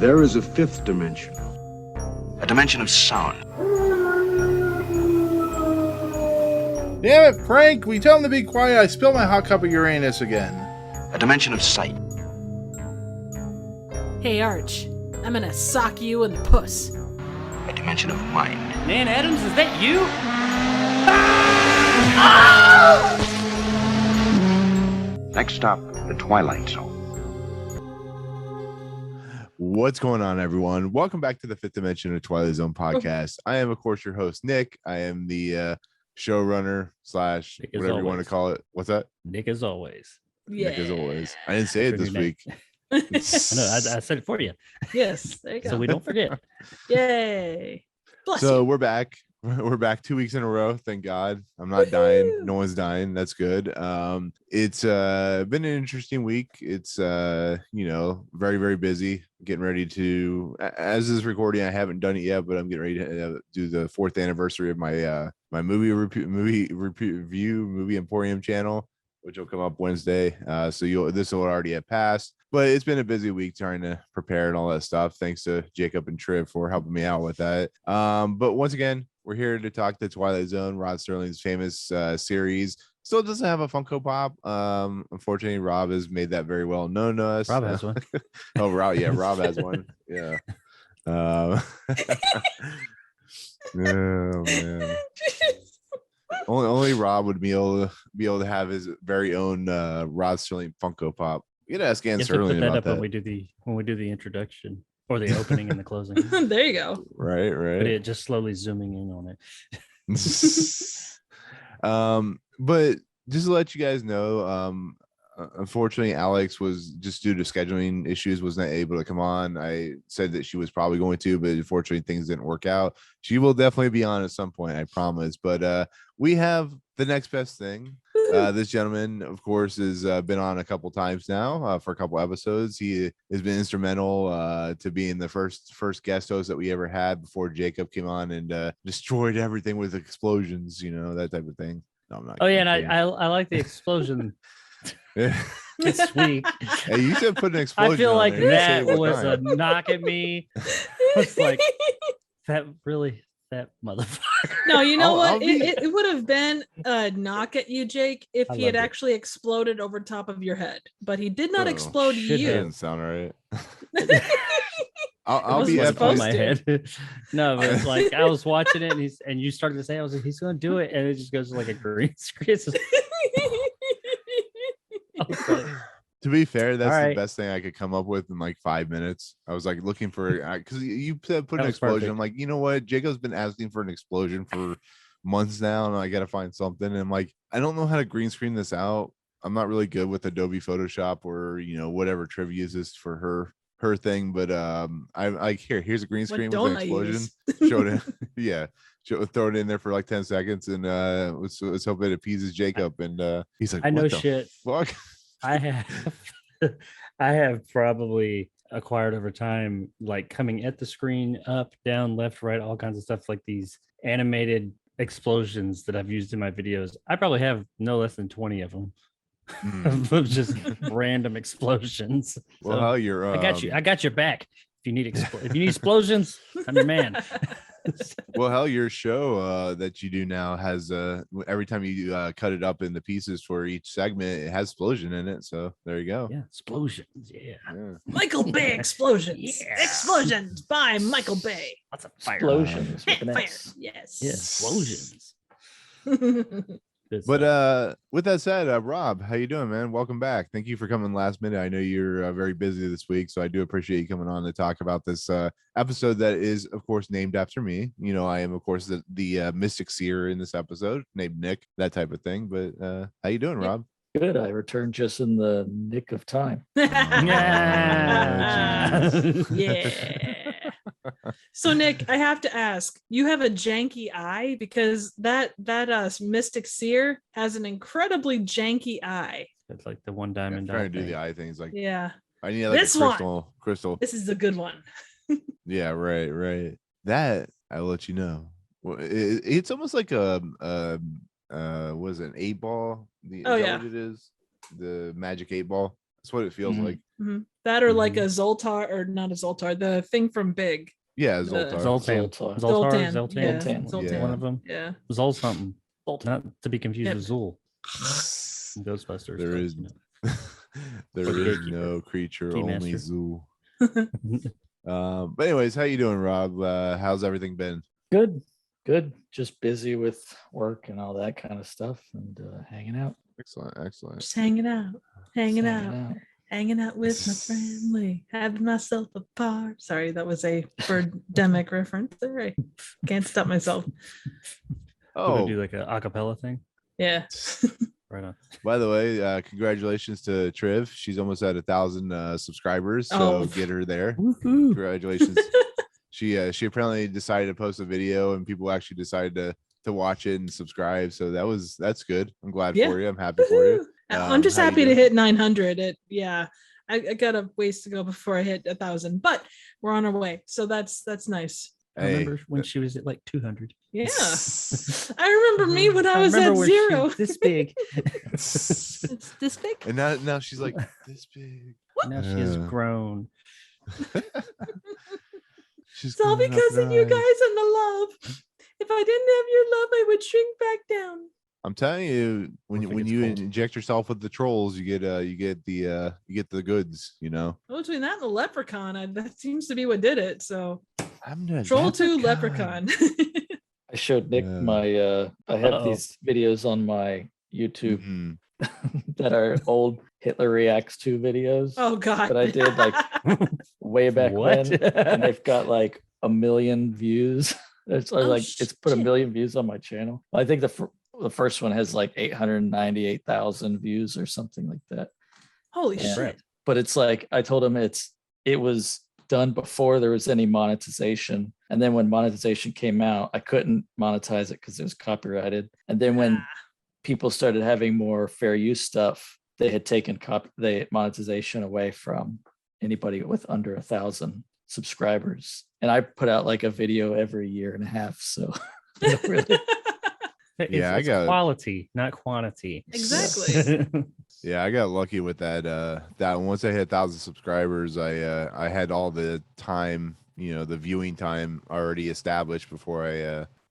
There is a fifth dimension. A dimension of sound. Damn it, Frank! We tell him to be quiet. I spilled my hot cup of Uranus again. A dimension of sight. Hey, Arch. I'm gonna sock you in the puss. A dimension of mind. Nan Adams, is that you? Next stop, the Twilight Zone. What's going on, everyone? Welcome back to the Fifth Dimension of Twilight Zone podcast. I am, of course, your host, Nick. I am the showrunner / whatever you want to call it. What's that? Nick as always. Yeah. Nick as always. I didn't say it this week. I know, I said it for you. Yes, there you go. So we don't forget. Yay. Bless So you. we're back. We're back 2 weeks in a row. Thank God. I'm not dying. No one's dying. That's good. It's been an interesting week. It's very, very busy. Getting ready to, as this recording, I haven't done it yet, but I'm getting ready to do the 4th anniversary of my my movie review Movie Emporium channel, which will come up Wednesday. So this will already have passed. But it's been a busy week trying to prepare and all that stuff. Thanks to Jacob and Triv for helping me out with that. But once again, we're here to talk the Twilight Zone, Rod Serling's famous series. Still doesn't have a Funko Pop. Unfortunately, Rob has made that very well known to us. Rob has one. Oh, Rob, yeah, Rob has one. Yeah. Oh man. Only Rob would be able to have his very own Rod Serling Funko Pop. You gotta ask Ann Serling about that when we do the introduction or the opening and the closing. There you go. Right. But it just slowly zooming in on it. But just to let you guys know, unfortunately, Alex was just due to scheduling issues was not able to come on. I said that she was probably going to, but unfortunately things didn't work out. She will definitely be on at some point, I promise. But we have the next best thing. This gentleman, of course, has been on a couple times now for a couple episodes. He has been instrumental to being the first guest host that we ever had before Jacob came on and destroyed everything with explosions, that type of thing. No, I'm not. Oh yeah, and I like the explosion. This week. Hey, you said put an explosion. I feel like that was a time. knock at me. It's like that motherfucker. No, you know I'll what? be- It would have been a knock at you, Jake, if I he had loved it. actually exploded over top of your head. But he did not Oh, explode shit, you. Doesn't sound right. It I'll was be supposed absolutely. my head. No, but it's like I was watching it and you started to say, I was like, he's gonna do it, and it just goes to like a green screen. It's just- I was like, To be fair, that's All the right. best thing I could come up with in like 5 minutes. I was like looking for because you said put That an was explosion. perfect. I'm like, you know what? Jacob's been asking for an explosion for months now, and I got to find something. And I'm like, I don't know how to green screen this out. I'm not really good with Adobe Photoshop or whatever Triv uses for her thing. But I'm like, here's a green screen with an explosion. Showed it, yeah. Throw it in there for like 10 seconds, and let's hope it appeases Jacob. And he's like, I know what the shit. fuck? I have probably acquired over time, like coming at the screen, up, down, left, right, all kinds of stuff, like these animated explosions that I've used in my videos. I probably have no less than 20 of them. Of just random explosions. Well, So, how you're I got your back. If you need explosions, I'm your man. well, hell, your show that you do now has every time you cut it up into pieces for each segment, it has explosion in it. So there you go. Yeah, explosions. Yeah. Michael Bay explosions. Yeah. Explosions by Michael Bay. Lots of fire. Explosions with an Fire. X. Yes. Yeah, explosions. Good But stuff. with that said, Rob, how you doing, man? Welcome back. Thank you for coming last minute. I know you're very busy this week, so I do appreciate you coming on to talk about this episode that is, of course, named after me. I am, of course, the mystic seer in this episode, named Nick, that type of thing. But how you doing, Rob? Good. I returned just in the nick of time. Yeah. Yeah. So Nick, I have to ask, you have a janky eye because that Mystic Seer has an incredibly janky eye. It's like the one I'm diamond. trying to do thing. the eye things. Like Yeah. I need like This a one. crystal. This is a good one. Yeah, right. That I'll let you know. Well, it's almost like what is it, an 8 ball? Is Oh, that yeah. what it is? The magic 8 ball. That's what it feels Mhm. like. Mhm. That or like a Zoltar, or not a Zoltar, the thing from Big. Yeah, The- Zoltar. Zoltan. Zoltar. Zoltar. Zoltan. Zoltan. Yeah. Zoltan. Zoltan. One of them. Yeah. Zol something. Zoltan. Not to be confused Yep. with Zool. Ghostbusters. There but, is you know. there Or the is gatekeeper. no creature, only Keymaster. zoo. But anyways, how you doing, Rob? How's everything been? Good. Good. Just busy with work and all that kind of stuff, and hanging out. Excellent. Just hanging out. Hanging Just out. Hanging out with my family, having myself a bar. Sorry, that was a Birdemic reference. All right. Can't stop myself. We're gonna Oh, do like a acapella thing. Yeah. Right on. by the way, congratulations to Triv. She's almost at 1,000 subscribers, so Oh. get her there. Woohoo. Congratulations. She apparently decided to post a video, and people actually decided to watch it and subscribe. So that's good. I'm glad Yeah. for you. I'm happy for you. I'm just how you happy to doing? hit 900. I got a ways to go before I hit 1,000, but we're on our way. So that's nice. I Hey, remember when she was at like 200. Yeah. I remember me when I was at remember when she 0. was this big. It's this big. and now she's like this big. Now she has Yeah. grown. She's It's all coming up because in of you eyes. guys and the love. If I didn't have your love, I would shrink back down. I'm telling you, I when think when it's you cold. inject yourself with the trolls, you get the goods. You know. Well, between that and the leprechaun, that seems to be what did it. So I'm not Troll 2 Leprechaun. I showed Nick Yeah. my I have Uh-oh. these videos on my YouTube Mhm. that are old Hitler Reacts 2 videos Oh God. that I did like way back What? when, and they've got like 1 million views. It's Oh, like it's put 1 shit. million views on my channel. I think the first one has like 898,000 views or something like that. Holy Yeah. shit. But it's like I told him it was done before there was any monetization, and then when monetization came out, I couldn't monetize it because it was copyrighted. And then when people started having more fair use stuff, they had taken the monetization away from anybody with under 1,000 subscribers. And I put out like a video every year and a half, so I don't really Yeah, I it's got- quality, not quantity. Exactly. Yeah, I got lucky with that. That once I hit 1,000 subscribers, I had all the time, the viewing time already established before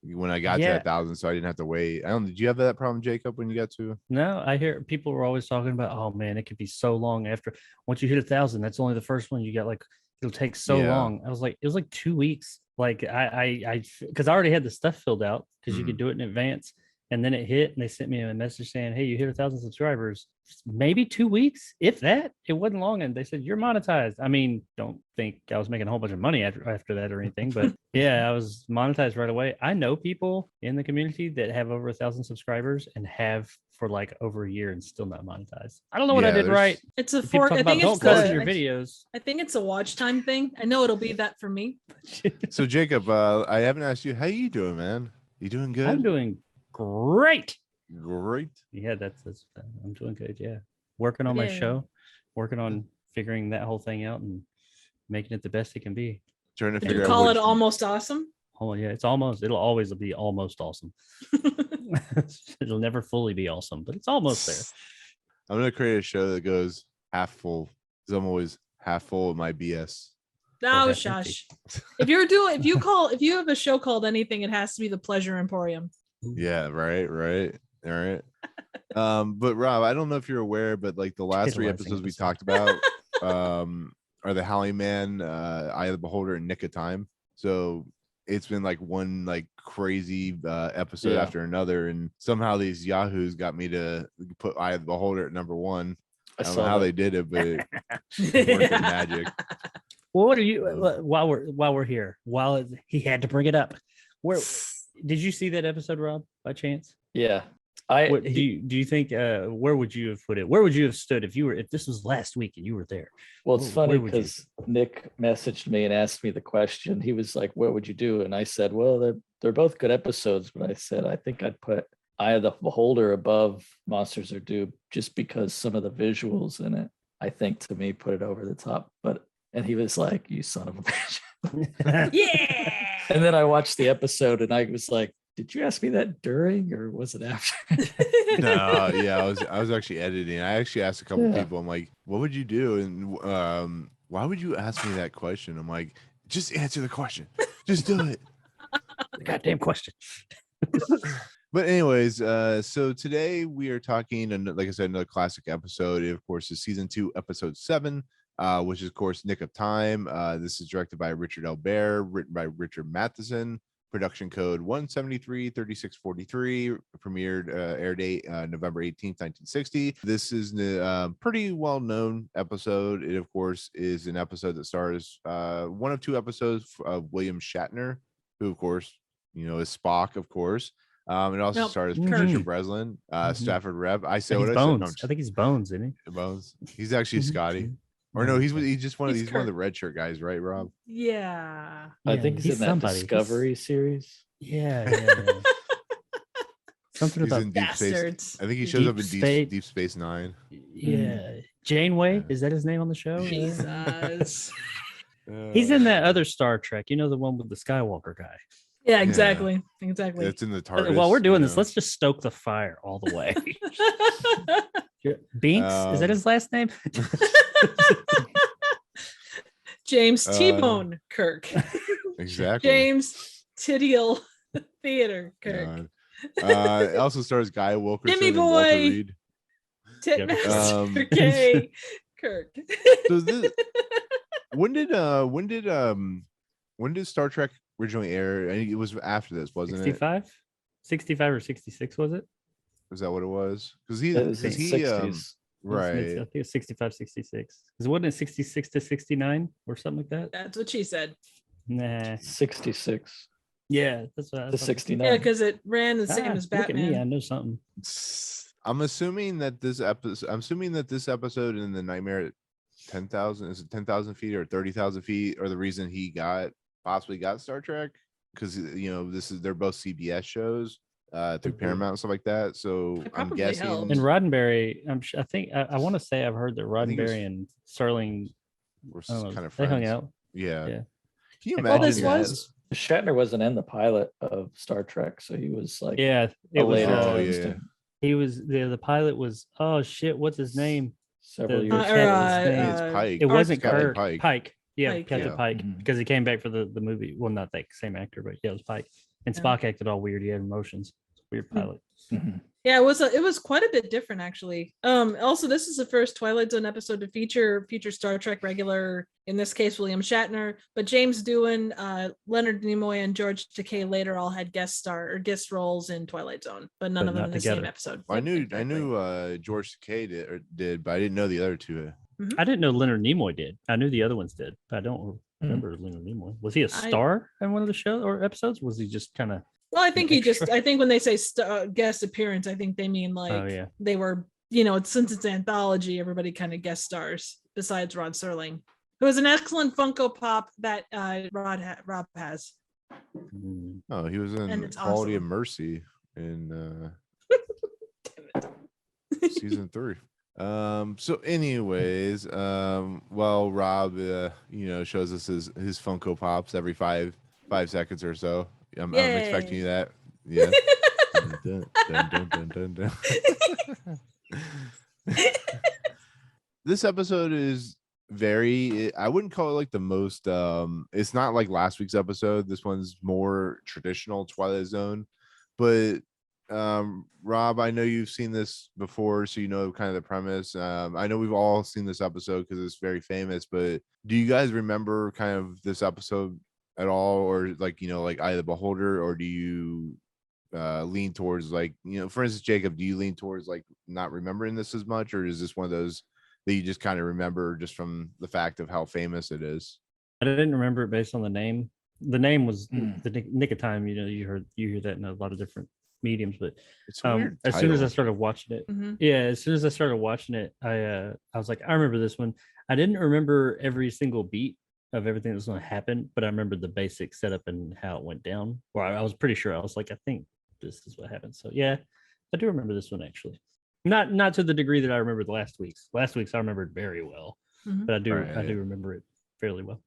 when I got to Yeah. 1,000, so I didn't have to wait. I don't. Did you have that problem, Jacob, when you got to? No, I hear people were always talking about, oh man, it could be so long after once you hit 1,000. That's only the first one. You got like it'll take so Yeah. long. I was like, it was like 2 weeks. Like because I already had the stuff filled out because you could do it in advance. And then it hit, and they sent me a message saying, "Hey, you hit 1,000 subscribers. Maybe 2 weeks, if that. It wasn't long." And they said, "You're monetized." I mean, don't think I was making a whole bunch of money after that or anything, but yeah, I was monetized right away. I know people in the community that have over 1,000 subscribers and have for like over a year and still not monetized. I don't know what I Yeah, did there's- right. It's a People fork. talk I about think don't it's close the, your videos. I think it's a watch time thing. I know it'll be that for me. So Jacob, I haven't asked you how you doing, man. You doing good? I'm doing great. great. Yeah, that's I'm doing good. Yeah, working on my Yeah. show, working on figuring that whole thing out and making it the best it can be. Trying to Did figure you out call which- it almost awesome? Oh yeah, it'll always be almost awesome. It'll never fully be awesome, but it's almost there. I'm gonna create a show that goes half full. 'Cause I'm always half full of my BS. No, half shush. If you have a show called anything, it has to be the Pleasure Emporium. Yeah, right. All right. But Rob, I don't know if you're aware, but like the last 3 Tantalizing episodes we episode. talked about are the Howling Man, Eye of the Beholder, and Nick of Time. So it's been like one like crazy episode Yeah. after another, and somehow these yahoos got me to put Eye of the Beholder at number 1. I don't know how they did it, but it worked with magic. Well, what are you while we're here? He had to bring it up. Where did you see that episode, Rob? By chance? Yeah. What, do you think? Where would you have put it? Where would you have stood if this was last week and you were there? Well, it's Where funny would you- because Nick messaged me and asked me the question. He was like, "What would you do?" And I said, "Well, they're both good episodes," but I said I think I'd put Eye of the Beholder above Monsters Are Due just because some of the visuals in it, I think, to me, put it over the top. And he was like, "You son of a bitch." Yeah. And then I watched the episode and I was like, did you ask me that during or was it after? No, yeah, I was actually editing. I actually asked a couple Yeah. people. I'm like, what would you do? And why would you ask me that question? I'm like, just answer the question. Just do it. Goddamn question. But anyways, so today we are talking, and like I said, another classic episode. It, of course, is season 2, episode 7, which is, of course, Nick of Time. This is directed by Richard L. Bear, written by Richard Matheson. Production code 173-3643. Premiered air date November 18th, 1960. This is a pretty well-known episode. It, of course, is an episode that stars one of 2 episodes of William Shatner, who, of course, you know, is Spock, of course. It also stars Patricia Breslin, Stafford Repp. I say what I Bones. said. No, I think he's Bones, isn't he? Bones. He's actually Scotty. Or no, he's just one of these one of the red shirt guys, right, Rob? Yeah. I think he's in that somebody. Discovery series. Yeah. Something He's about in Deep Space. Bastards. I think he shows Deep up in Space. Deep Space Nine. Yeah. Janeway, Yeah. is that his name on the show? Jesus. He's in that other Star Trek, you know, the one with the Skywalker guy. Yeah, exactly. Exactly. It's in the TARDIS. While we're doing this, yeah. let's just stoke the fire all the way. Binks, is that his last name? James T-Bone Kirk. Exactly. James Tidial Theater Kirk. It also stars Guy Wilkerson Jimmy and Walter Boy. Reed. Titmaster K. Kirk. So this, when did Star Trek originally air? I think it was after this, wasn't 65? 65 or 66, was it? it? Was that what it was? Because It was in he 60s. right. I think it's 65, 66. Because wasn't it 66 to 69 or something like that? That's what she said. Nah. 66 Yeah, that's what I to thought. 69. Yeah, because it ran the same as Look at me, I Batman. know something. I'm assuming that this episode in the Nightmare at 10,000 is it 10,000 feet or 30,000 feet, or the reason he possibly got Star Trek, because you know they're both CBS shows through Paramount and stuff like that. So It I'm probably guessing. helped. And Roddenberry, I think I want to say I've heard that think it was- Roddenberry and Serling, We're I don't know, kind of they friends. hung out. Yeah. Yeah. Can you Well, imagine? Well, this that? was Shatner wasn't in the pilot of Star Trek, so he was like Yeah, a it was. later Oh, toast yeah. and He was the pilot was. Oh shit, what's his name? several The- years. or, I think it's Pike. It wasn't Captain Kirk. Pike. Pike. Yeah, Pike, Captain yeah. Pike, Mhm. because he came back for the movie. Well, not that same actor, but yeah, it was Pike. And Yeah. Spock acted all weird. He had emotions. Weird pilot. Mhm. Yeah, it was quite a bit different actually. Also, this is the first Twilight Zone episode to feature Star Trek regular, in this case William Shatner, but James Doohan, Leonard Nimoy, and George Takei later all had guest roles in Twilight Zone, but none But of them not in the together. same episode. I Yep, knew exactly. George Takei did, but I didn't know the other two. I didn't know Leonard Nimoy did. I knew the other ones did, but I don't remember Leonard Nimoy. Was he a star in one of the show or episodes? Was he just kind of? Well, I think extra? I think when they say guest appearance, I think they mean like Oh yeah. they were, since it's anthology, everybody kind of guest stars besides Rod Serling, who is an excellent Funko Pop that Rob has. Mm. Oh, he was in And it's Quality of awesome. Mercy in season 3. So anyways, well, Rob shows us his Funko Pops every 5 seconds or so. I'm expecting you that. Yeah. Dun, dun, dun, dun, dun, dun. This episode is I wouldn't call it like the most it's not like last week's episode. This one's more traditional Twilight Zone, but Rob, I know you've seen this before, so you know kind of the premise. I know we've all seen this episode because it's very famous, but do you guys remember kind of this episode at all, or like Eye of the Beholder, or do you lean towards like, for instance, Jacob, do you lean towards like not remembering this as much, or is this one of those that you just kind of remember just from the fact of how famous it is? I didn't remember it based on the name. The name was Mm. the Nick of Time. You hear that in a lot of different mediums, but It's a weird as soon as I title. started watching it, Mhm. as soon as I started watching it, I was like, I remember this one. I didn't remember every single beat of everything that was going to happen, but I remember the basic setup and how it went down. Or I was pretty sure. I was like, I think this is what happened. So yeah, I do remember this one actually. Not to the degree that I remembered last week's. Last week's I remembered very well, Mhm. but I do Right. remember it fairly well.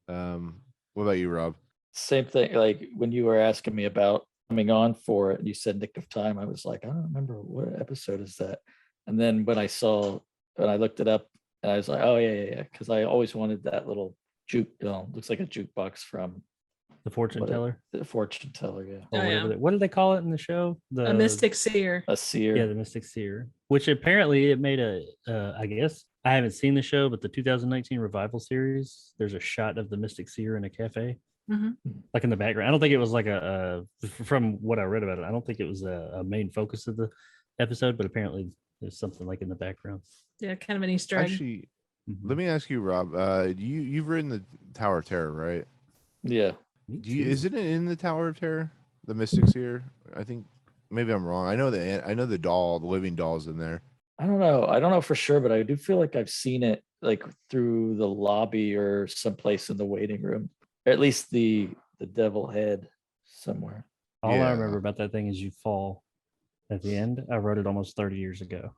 What about you, Rob? Same thing. Like when you were asking me about coming on for it, and you said Nick of Time, I was like, I don't remember what episode is that. And then when I looked it up, and I was like, oh yeah, because I always wanted that little looks like a jukebox from The fortune teller. The fortune teller, yeah. Or Oh, whatever. yeah. What do they call it in the show? A mystic seer. A seer. Yeah, the Mystic Seer. Which apparently it made I guess I haven't seen the show, but the 2019 revival series, there's a shot of the Mystic Seer in a cafe, like in the background. I don't think it was like from what I read about it, I don't think it was a main focus of the episode, but apparently there's something like in the background. Yeah, kind of an Easter egg. Actually, let me ask you, Rob. You've written the Tower of Terror, right? Yeah. Isn't it in the Tower of Terror? The Mystics here? I think maybe I'm wrong. I know the doll, the living doll's in there. I don't know for sure, but I do feel like I've seen it like through the lobby or someplace in the waiting room. Or at least the devil head somewhere. All I remember about that thing is you fall at the end. I wrote it almost 30 years ago.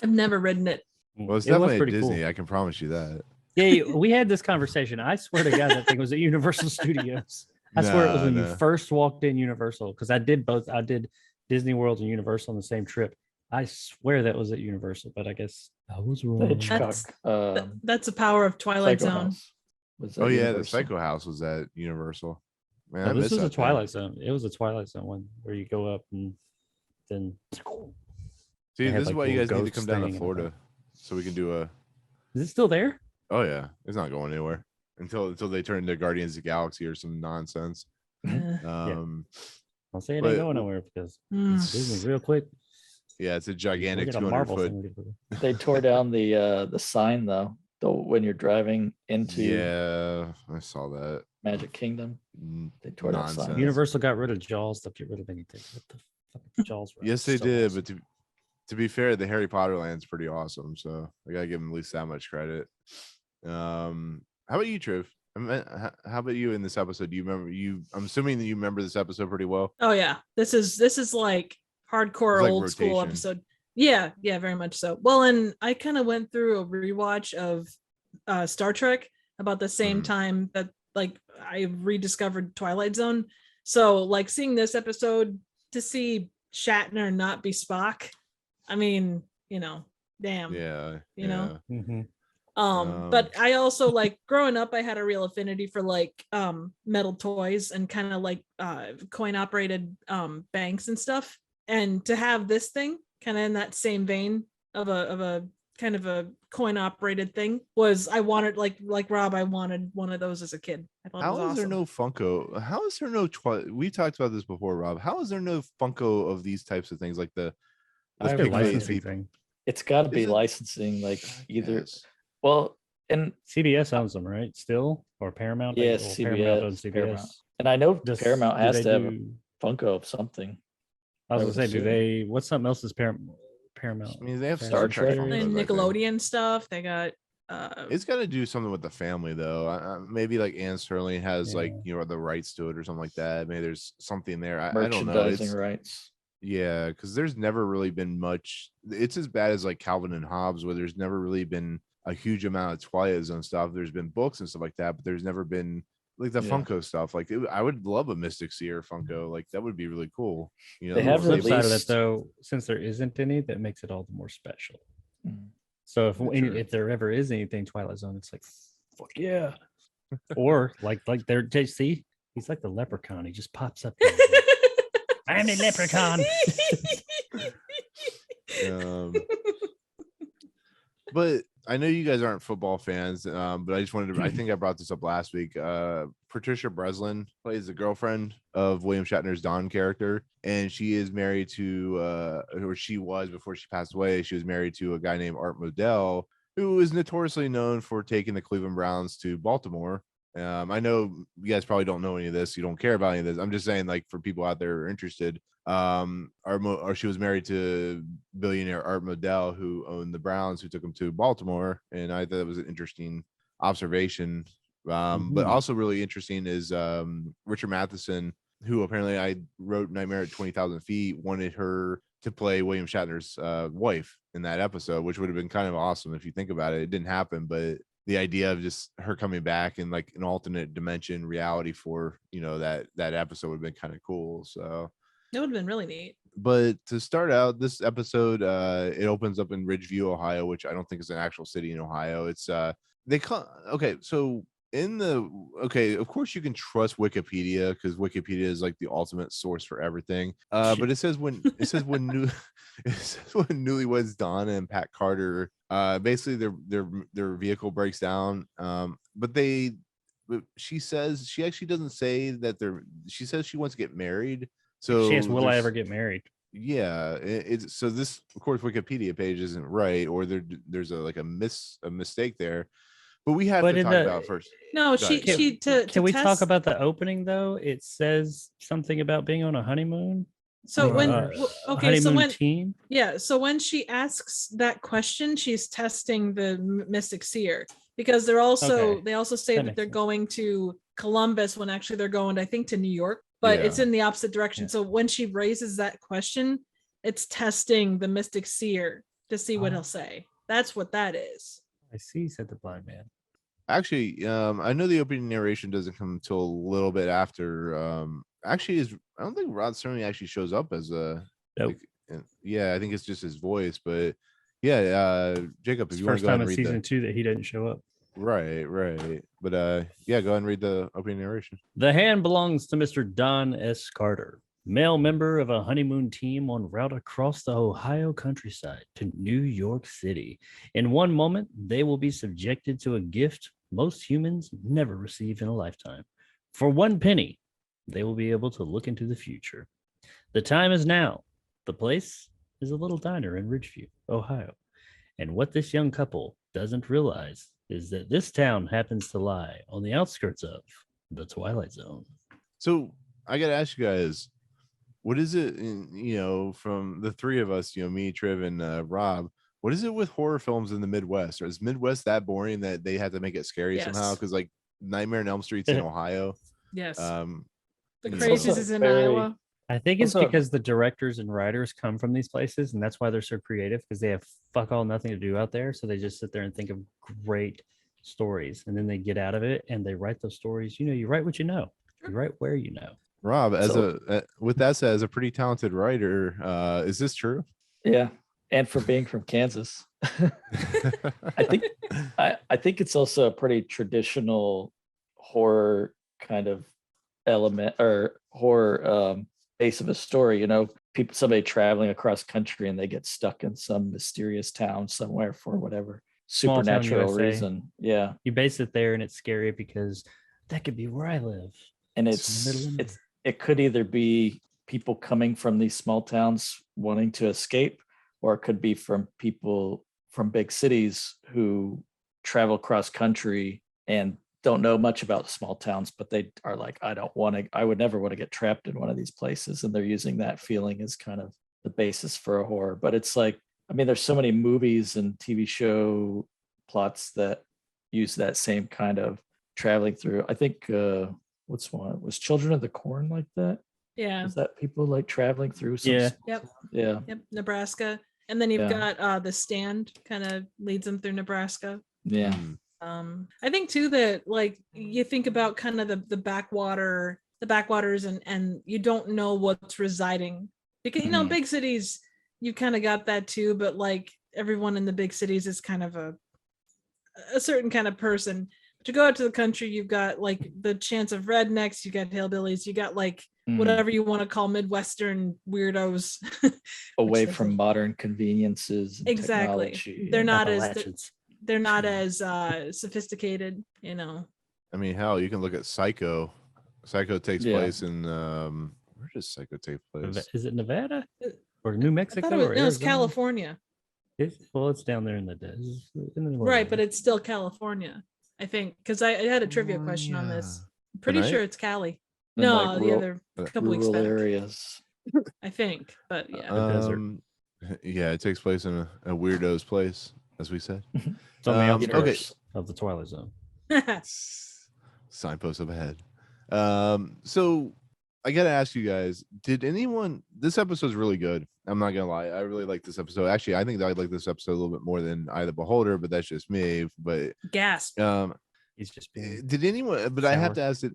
I've never written it. Well, it's It was definitely at pretty Disney. cool. I can promise you that. Yeah, we had this conversation. I swear to God, that thing was at Universal Studios. I swear it was when you first walked in Universal, because I did both. I did Disney World and Universal on the same trip. I swear that was at Universal, but I guess I was wrong. That's the power of Twilight Psycho Zone. House. Was that Oh yeah, the Universal? Psycho House was at Universal. Man, No, I this miss was that a thing. Twilight Zone. It was a Twilight Zone one where you go up and then. See, They had, this is like, why you guys little need to come ghosts down to hanging Florida, about. so we can do a. Is it still there? Oh yeah, it's not going anywhere until they turn into Guardians of the Galaxy or some nonsense. I'll say it but- ain't going nowhere because Mm. Disney real quick. Yeah, it's a We'll gigantic get a 200 Marvel foot. thing we could do. They tore down the sign though. When you're driving into Yeah, I saw that. Magic Kingdom. They tore that sign. Nonsense. Universal got rid of Jaws. They'll get rid of anything. What the fuck? Jaws. were Yes, they so did, awesome. but to be fair, the Harry Potter land's pretty awesome, so I gotta give them at least that much credit. How about you, Triv? How about you in this episode? Do you remember I'm assuming that you remember this episode pretty well. Oh yeah, this is like hardcore It's like old school rotation. episode. Yeah, very much so. Well, and I kind of went through a rewatch of Star Trek about the same time that like I rediscovered Twilight Zone. So like seeing this episode to see Shatner not be Spock, I mean, damn. Yeah, You know? Mhm. But I also like growing up, I had a real affinity for like metal toys and kind of like coin operated banks and stuff. And to have this thing kind of in that same vein of a kind of a coin operated thing was I wanted like Rob, I wanted one of those as a kid. I thought it was How is awesome. there no Funko? How is there no we talked about this before, Rob? How is there no Funko of these types of things like the I have a Pygmy licensing people? thing. It's got to be Is it- licensing, like either. Yes. Well, and CBS owns them, right? Still or Paramount? yeah, Well, Paramount owns CBS, CBS. Paramount. And I know Paramount do has they to have a do- Funko of something. I was I gonna would say, do assume. they? What's something else is Paramount? I mean, they have Star Trek. Funkos, And I think. Nickelodeon stuff. They got It's got to do something with the family, though. Maybe like Ann Sterling has like the rights to it or something like that. Maybe there's something there. I don't know. Merchandising rights. Yeah, because there's never really been much. It's as bad as like Calvin and Hobbes, where there's never really been a huge amount of Twilight Zone stuff. There's been books and stuff like that, but there's never been like the Yeah. Funko stuff. Like I would love a Mystic Seer Funko. Like that would be really cool. They The have flip side of released- that, though, since there isn't any, that makes it all the more special. Mm. So True. if there ever is anything Twilight Zone, it's like, fuck yeah. Or like there, see, he's like the leprechaun. He just pops up. I'm a leprechaun. But I know you guys aren't football fans, but I just wanted to. I think I brought this up last week. Patricia Breslin plays the girlfriend of William Shatner's Dawn character, and she is married to, or she was before she passed away. She was married to a guy named Art Modell, who is notoriously known for taking the Cleveland Browns to Baltimore. I know you guys probably don't know any of this. You don't care about any of this. I'm just saying, like, for people out there who are interested, or she was married to billionaire Art Modell, who owned the Browns, who took him to Baltimore. And I thought it was an interesting observation. But also really interesting is Richard Matheson, who apparently I wrote Nightmare at 20,000 Feet, wanted her to play William Shatner's wife in that episode, which would have been kind of awesome if you think about it. It didn't happen, but the idea of just her coming back in like an alternate dimension reality for, you know, that episode would have been kind of cool. So It would have been really neat. but to start out this episode, it opens up in Ridgeview, Ohio, which I don't think is an actual city in Ohio. It's they call okay, so in the of course you can trust Wikipedia because Wikipedia is like the ultimate source for everything. But it says when it says when newlyweds Donna and Pat Carter basically their vehicle breaks down. But she says she actually doesn't say that she says she wants to get married. So she asks, will I ever get married? Yeah, it's so this of course Wikipedia page isn't right, or there's a mistake there. But we have to talk about first. No, can we talk about the opening though? It says something about being on a honeymoon. So team. Yeah, so when she asks that question, she's testing the mystic seer because they also say that they're going to Columbus when actually they're going, I think, to New York, but it's in the opposite direction. Yeah. So when she raises that question, it's testing the mystic seer to see what he'll say. That's what that is. I see, said the blind man. Actually, I know the opening narration doesn't come until a little bit after. I don't think Rod Serling actually shows up as a. Nope. I think it's just his voice, but Jacob, if you want to go ahead and read season 2 that he didn't show up. Right. But go ahead and read the opening narration. The hand belongs to Mr. Don S. Carter, male member of a honeymoon team en route across the Ohio countryside to New York City. In one moment, they will be subjected to a gift most humans never receive in a lifetime. For 1 penny, they will be able to look into the future. The time is now. The place is a little diner in Ridgeview, Ohio. And what this young couple doesn't realize is that this town happens to lie on the outskirts of the Twilight Zone. So I got to ask you guys, what is it, from the three of us, me, Triv, and Rob, what is it with horror films in the Midwest? Or is Midwest that boring that they have to make it scary somehow? Because like Nightmare on Elm Street's in Ohio. Yes. The Crazies is in Iowa. I think it's because the directors and writers come from these places, and that's why they're so creative, because they have fuck all nothing to do out there. So they just sit there and think of great stories, and then they get out of it and they write those stories. You write what you know. You write where you know. Rob, with that said, as a pretty talented writer, is this true? Yeah, and for being from Kansas, I think it's also a pretty traditional horror kind of element or horror base of a story. Somebody traveling across country and they get stuck in some mysterious town somewhere for whatever supernatural reason. Yeah, you base it there, and it's scary because that could be where I live. And it could either be people coming from these small towns wanting to escape, or it could be from people from big cities who travel cross country and don't know much about small towns, but they are like, I would never want to get trapped in one of these places. And they're using that feeling as kind of the basis for a horror. But it's like, there's so many movies and TV show plots that use that same kind of traveling through. I think, what's one? Was Children of the Corn like that? Yeah. Is that people like traveling through some Yep. Nebraska. And then you've got The Stand kind of leads them through Nebraska. Yeah. I think too that like you think about kind of the backwaters and you don't know what's residing because big cities you kind of got that too, but like everyone in the big cities is kind of a certain kind of person. But to go out to the country, you've got like the chance of rednecks, you got hillbillies, you got like whatever you want to call Midwestern weirdos away from modern conveniences and exactly technology. They're not as sophisticated, hell, you can look at Psycho. Psycho takes place in where does Psycho take place? Is it Nevada or New Mexico? It's California. It's down there in the desert. Right, but it's still California, I think, because I had a trivia question on this. I'm pretty sure it's Cali. No, like the other couple weeks back. Areas. I think, but it takes place in a weirdo's place, as we said. It's on the outskirts of the Twilight Zone. Signpost up ahead. So I gotta ask you guys, did anyone, this episode's really good. I'm not gonna lie. I really like this episode. Actually, I think I like this episode a little bit more than Eye of the Beholder, but that's just me. But Gasp. He's just being did anyone, but I have to sour. ask it.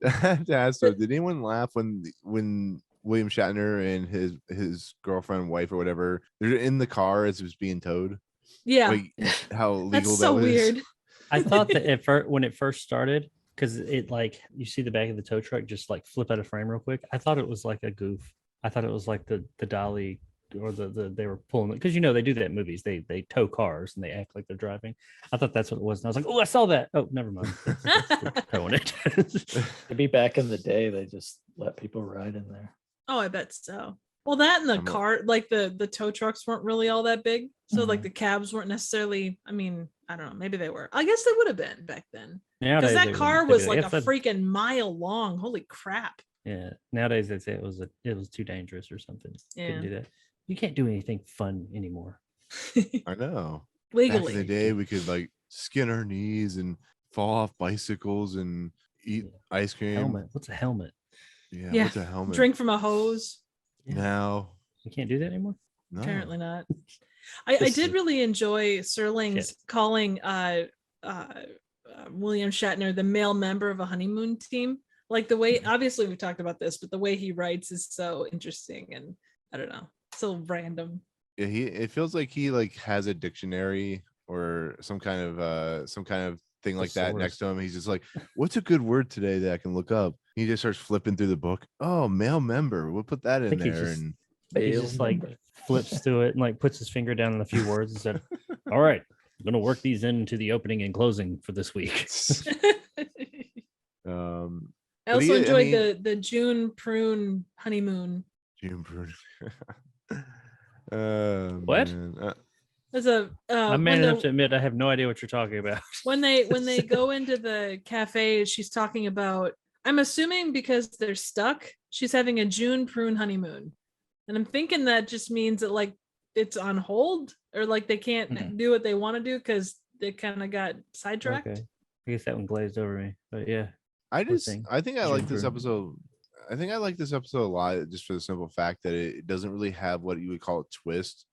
I have to ask though, did anyone laugh when William Shatner and his girlfriend, wife, or whatever, they're in the car as it was being towed? Yeah. Like how legal That's that so was. weird. I thought that when it first started, because it like you see the back of the tow truck just like flip out of frame real quick. I thought it was like a goof. I thought it was like the dolly or the they were pulling it, because they do that in movies. They tow cars and they act like they're driving. I thought that's what it was. And I was like, oh, I saw that. Oh, never mind. They're towing it. Maybe back in the day, they just let people ride in there. Oh, I bet so. Well, that and the car, like the tow trucks weren't really all that big. So like the cabs weren't necessarily, I mean, I don't know, maybe they were. I guess they would have been back then. Because that car was like a freaking mile long. Holy crap. Yeah. Nowadays they'd say it was too dangerous or something. Yeah. Couldn't do that. You can't do anything fun anymore. I know. Legally. Back in the day, we could like skin our knees and fall off bicycles and eat ice cream. Helmet. What's a helmet? Yeah. What's a helmet? Drink from a hose. Now You can't do that anymore? no. Apparently not. I did really enjoy Serling's calling William Shatner the male member of a honeymoon team. Like the way, obviously we've talked about this, but the way he writes is so interesting, and I don't know, so random. Yeah, it feels like he like has a dictionary or some kind of thing like that next to him. He's just like, what's a good word today that I can look up? He just starts flipping through the book. Oh, male member. We'll put that in there. And he just like flips through it and like puts his finger down on a few words and said, all right, I'm gonna work these into the opening and closing for this week. I also enjoyed the June prune honeymoon. June prune. What? There's a I'm man enough to admit I have no idea what you're talking about. when they go into the cafe, she's talking about, I'm assuming because they're stuck, she's having a June prune honeymoon. And I'm thinking that just means that like it's on hold, or like they can't do what they want to do because they kind of got sidetracked. Okay. I guess that one glazed over me, but yeah. I think I like this episode. I think I like this episode a lot just for the simple fact that it doesn't really have what you would call a twist.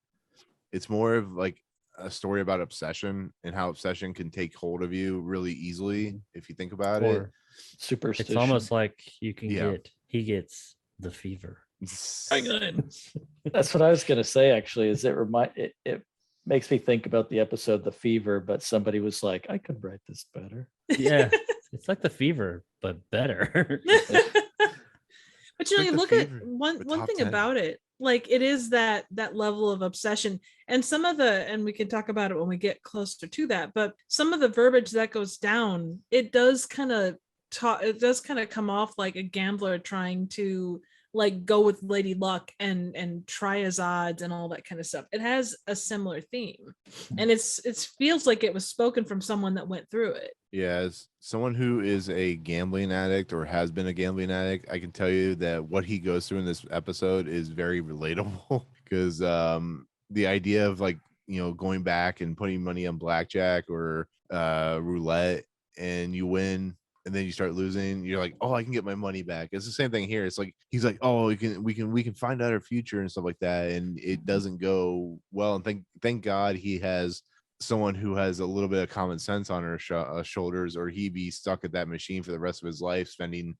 It's more of like a story about obsession and how obsession can take hold of you really easily if you think about it. Superstition. It's almost like you can he gets the fever. That's what I was gonna say. Actually, is it makes me think about the episode The Fever, but somebody was like, I could write this better. Yeah, it's like The Fever, but better. But you look at one thing 10. About it, like it is that level of obsession, and some of and we can talk about it when we get closer to that, but some of the verbiage that goes down, it does kind of come off like a gambler trying to like go with Lady Luck and try his odds and all that kind of stuff. It has a similar theme, and it feels like it was spoken from someone that went through it. Yeah, as someone who is a gambling addict or has been a gambling addict, I can tell you that what he goes through in this episode is very relatable, because the idea of like, going back and putting money on blackjack or roulette and you win and then you start losing, you're like, oh, I can get my money back. It's the same thing here. It's like he's like, oh, we can find out our future and stuff like that, and it doesn't go well. And thank God he has someone who has a little bit of common sense on her shoulders, or he'd be stuck at that machine for the rest of his life, spending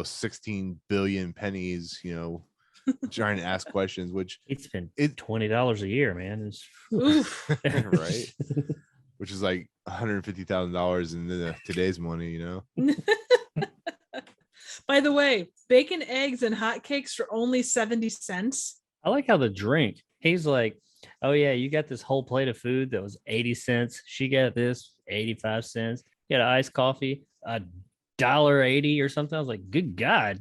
16 billion pennies, trying to ask questions, which he'd spend $20 a year, man. Right. Which is like $150,000 in today's money, By the way, bacon, eggs, and hotcakes for only 70 cents. I like how the drink, he's like, oh yeah, you got this whole plate of food that was 80 cents. She got this 85 cents. You got an iced coffee, $1.80 or something. I was like, good God.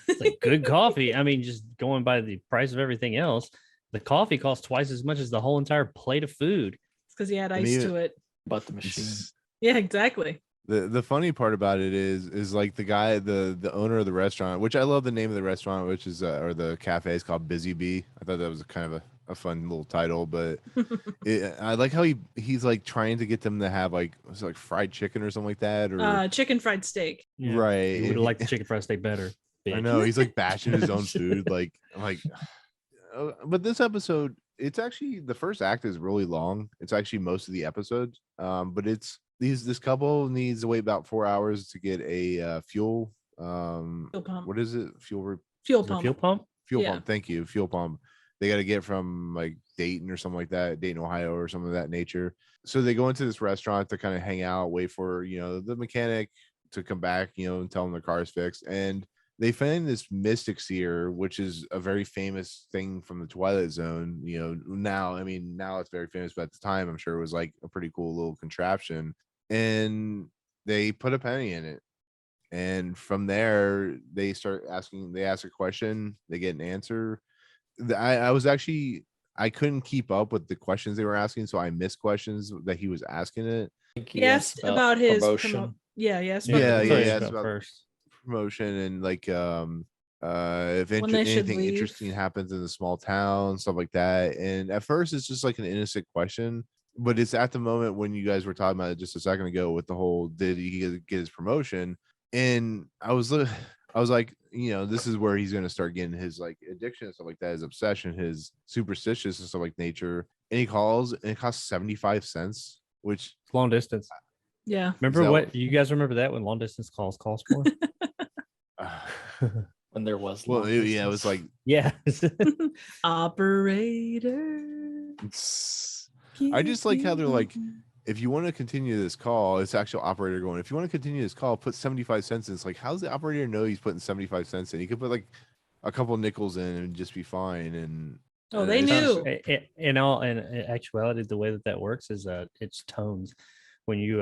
It's like good coffee. I mean, just going by the price of everything else, the coffee costs twice as much as the whole entire plate of food. It's because he had ice to it. About the machine. Yeah, exactly. The funny part about it is like the guy, the owner of the restaurant, which I love the name of the restaurant, which is or the cafe is called Busy Bee. I thought that was kind of a fun little title, but I like how he's like trying to get them to have like, was it like fried chicken or something like that, or Chicken fried steak. Yeah. right? You would have liked the chicken fried steak better. I bitch. know he's like bashing his own food. Like I'm like, but this episode, it's actually the first act is really long. It's actually most of the episodes. But it's this couple needs to wait about 4 hours to get a fuel. Fuel pump. What is it? Fuel Fuel Is it a pump. fuel pump? fuel Yeah. pump. Thank you. Fuel pump. They got to get from like Dayton or something like that, Dayton, Ohio, or something of that nature. So they go into this restaurant to kind of hang out, wait for, the mechanic to come back, and tell them their car is fixed. And they find this mystic seer, which is a very famous thing from the Twilight Zone. Now it's very famous, but at the time, I'm sure it was like a pretty cool little contraption. And they put a penny in it. And from there, they ask a question, they get an answer. I couldn't keep up with the questions they were asking, so I missed questions that he was asking it. He asked about his promotion. Yes. Yeah, that's what yeah, it's it's about first. promotion and like if When they should anything leave. interesting happens in the small town, stuff like that. And at first it's just like an innocent question, but it's at the moment when you guys were talking about it just a second ago with the whole, did he get his promotion? And I was like, this is where he's going to start getting his like addiction and stuff like that, his obsession, his superstitious and stuff like nature. And he calls and it costs 75 cents, which Long distance. Yeah. Remember that what you guys remember that when long distance calls cost more? When there was well, long it distance. was like Yeah. Operator. I just like how they're like, if you want to continue this call, it's actual operator going, if you want to continue this call, put 75 cents in. It's like, how's the operator know he's putting 75 cents in? He could put like a couple nickels in and just be fine. And They it's knew. just- In actuality, the way that works is it's tones. When you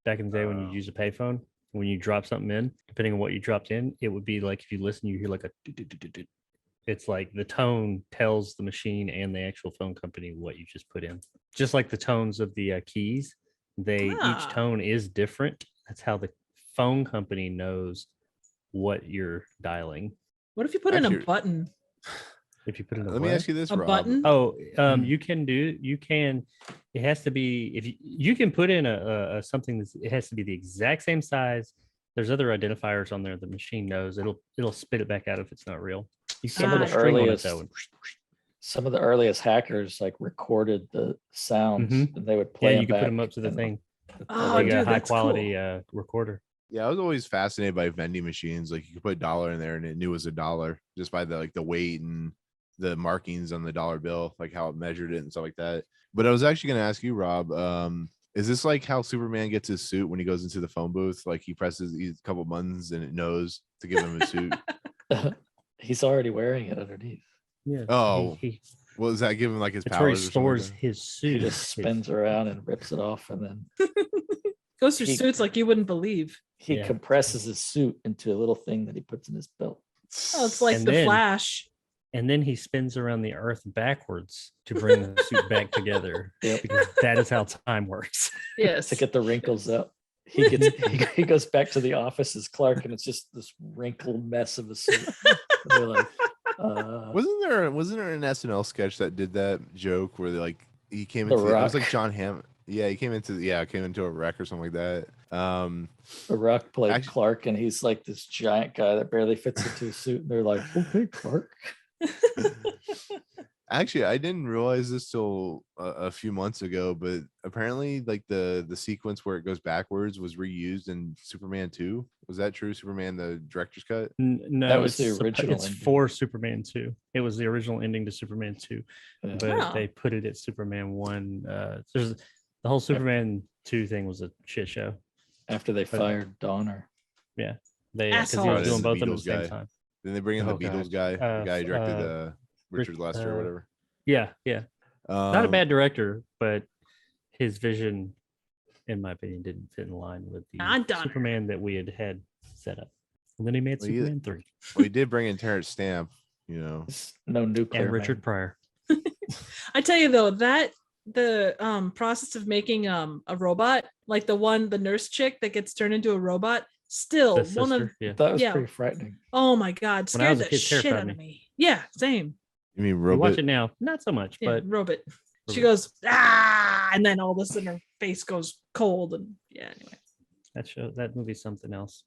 back in the day when you use a payphone, when you drop something in, depending on what you dropped in, it would be like if you listen, you hear like a do-do-do-do-do. It's like the tone tells the machine and the actual phone company what you just put in. Just like the tones of the keys, each tone is different. That's how the phone company knows what you're dialing. What if you put in a Actually- button? If you put in let me ask you this, A Rob. button? Oh, you can. It has to be, if you can put in a something it has to be the exact same size. There's other identifiers on there the machine knows. It'll spit it back out if it's not real. You Some can't of put a the string on it, earliest- though. Some of the earliest hackers like recorded the sounds Mhm. and they would Yeah, play you can put back them up to the and thing. Oh, Like dude, a high that's quality cool. recorder. Yeah, I was always fascinated by vending machines. Like you could put $1 in there and it knew it was $1 just by the weight and the markings on the dollar bill, like how it measured it and stuff like that. But I was actually going to ask you, Rob, is this like how Superman gets his suit when he goes into the phone booth? Like he presses a couple buttons and it knows to give him his suit. he's already wearing it underneath. Yeah. Oh, he, well, does that give him like his that's where he powers? or something like stores that? his suit. He just spins around and rips it off, and then Goes through He- suits like you wouldn't believe. he Yeah. compresses his suit into a little thing that he puts in his belt. Oh, it's like And the then- Flash. And then he spins around the earth backwards to bring the suit back together. Yep. Because that is how time works. Yes. To get the wrinkles up. He he goes back to the office as Clark, and it's just this wrinkled mess of a suit. And they're like, wasn't there an SNL sketch that did that joke where he came The into it was Rock. like John Hamm. Yeah, he came into a wreck or something like that. The Rock played Actually- Clark, and he's like this giant guy that barely fits into a suit. And they're like, okay, Clark. Actually, I didn't realize this till a few months ago, but apparently, like the sequence where it goes backwards was reused in Superman 2. Was that true? Superman, the director's cut. No, That was the it's original It's ending. for Superman 2. It was the original ending to Superman 2, Yeah. but Wow. they put it at Superman 1. There's the whole Superman 2 thing was a shit show. After they fired Donner. They because he Assholes. was doing The both of them at Beatles the same guy. time. Then they bring in the Oh, God. Beatles guy, the guy who directed Richard Lester or whatever. Yeah. Not a Um, bad director, but his vision, in my opinion, didn't fit in line with the Not Donner. Superman that we had set up. And then he made Well, he- Superman 3 Well, he did bring in Terrence Stamp, It's no nuclear. and Richard man. Pryor. I tell you though, that the process of making a robot, like the nurse chick that gets turned into a robot, still The one of sister, yeah. That was Yeah. pretty frightening. oh my god, When I was scared a the kid, shit terrified out of me. me. Yeah, same. You mean You watch robot? it now, not so much, Yeah, but Robot. She Robot. goes, and then all of a sudden her face goes cold. And yeah, anyway. that movie's something else.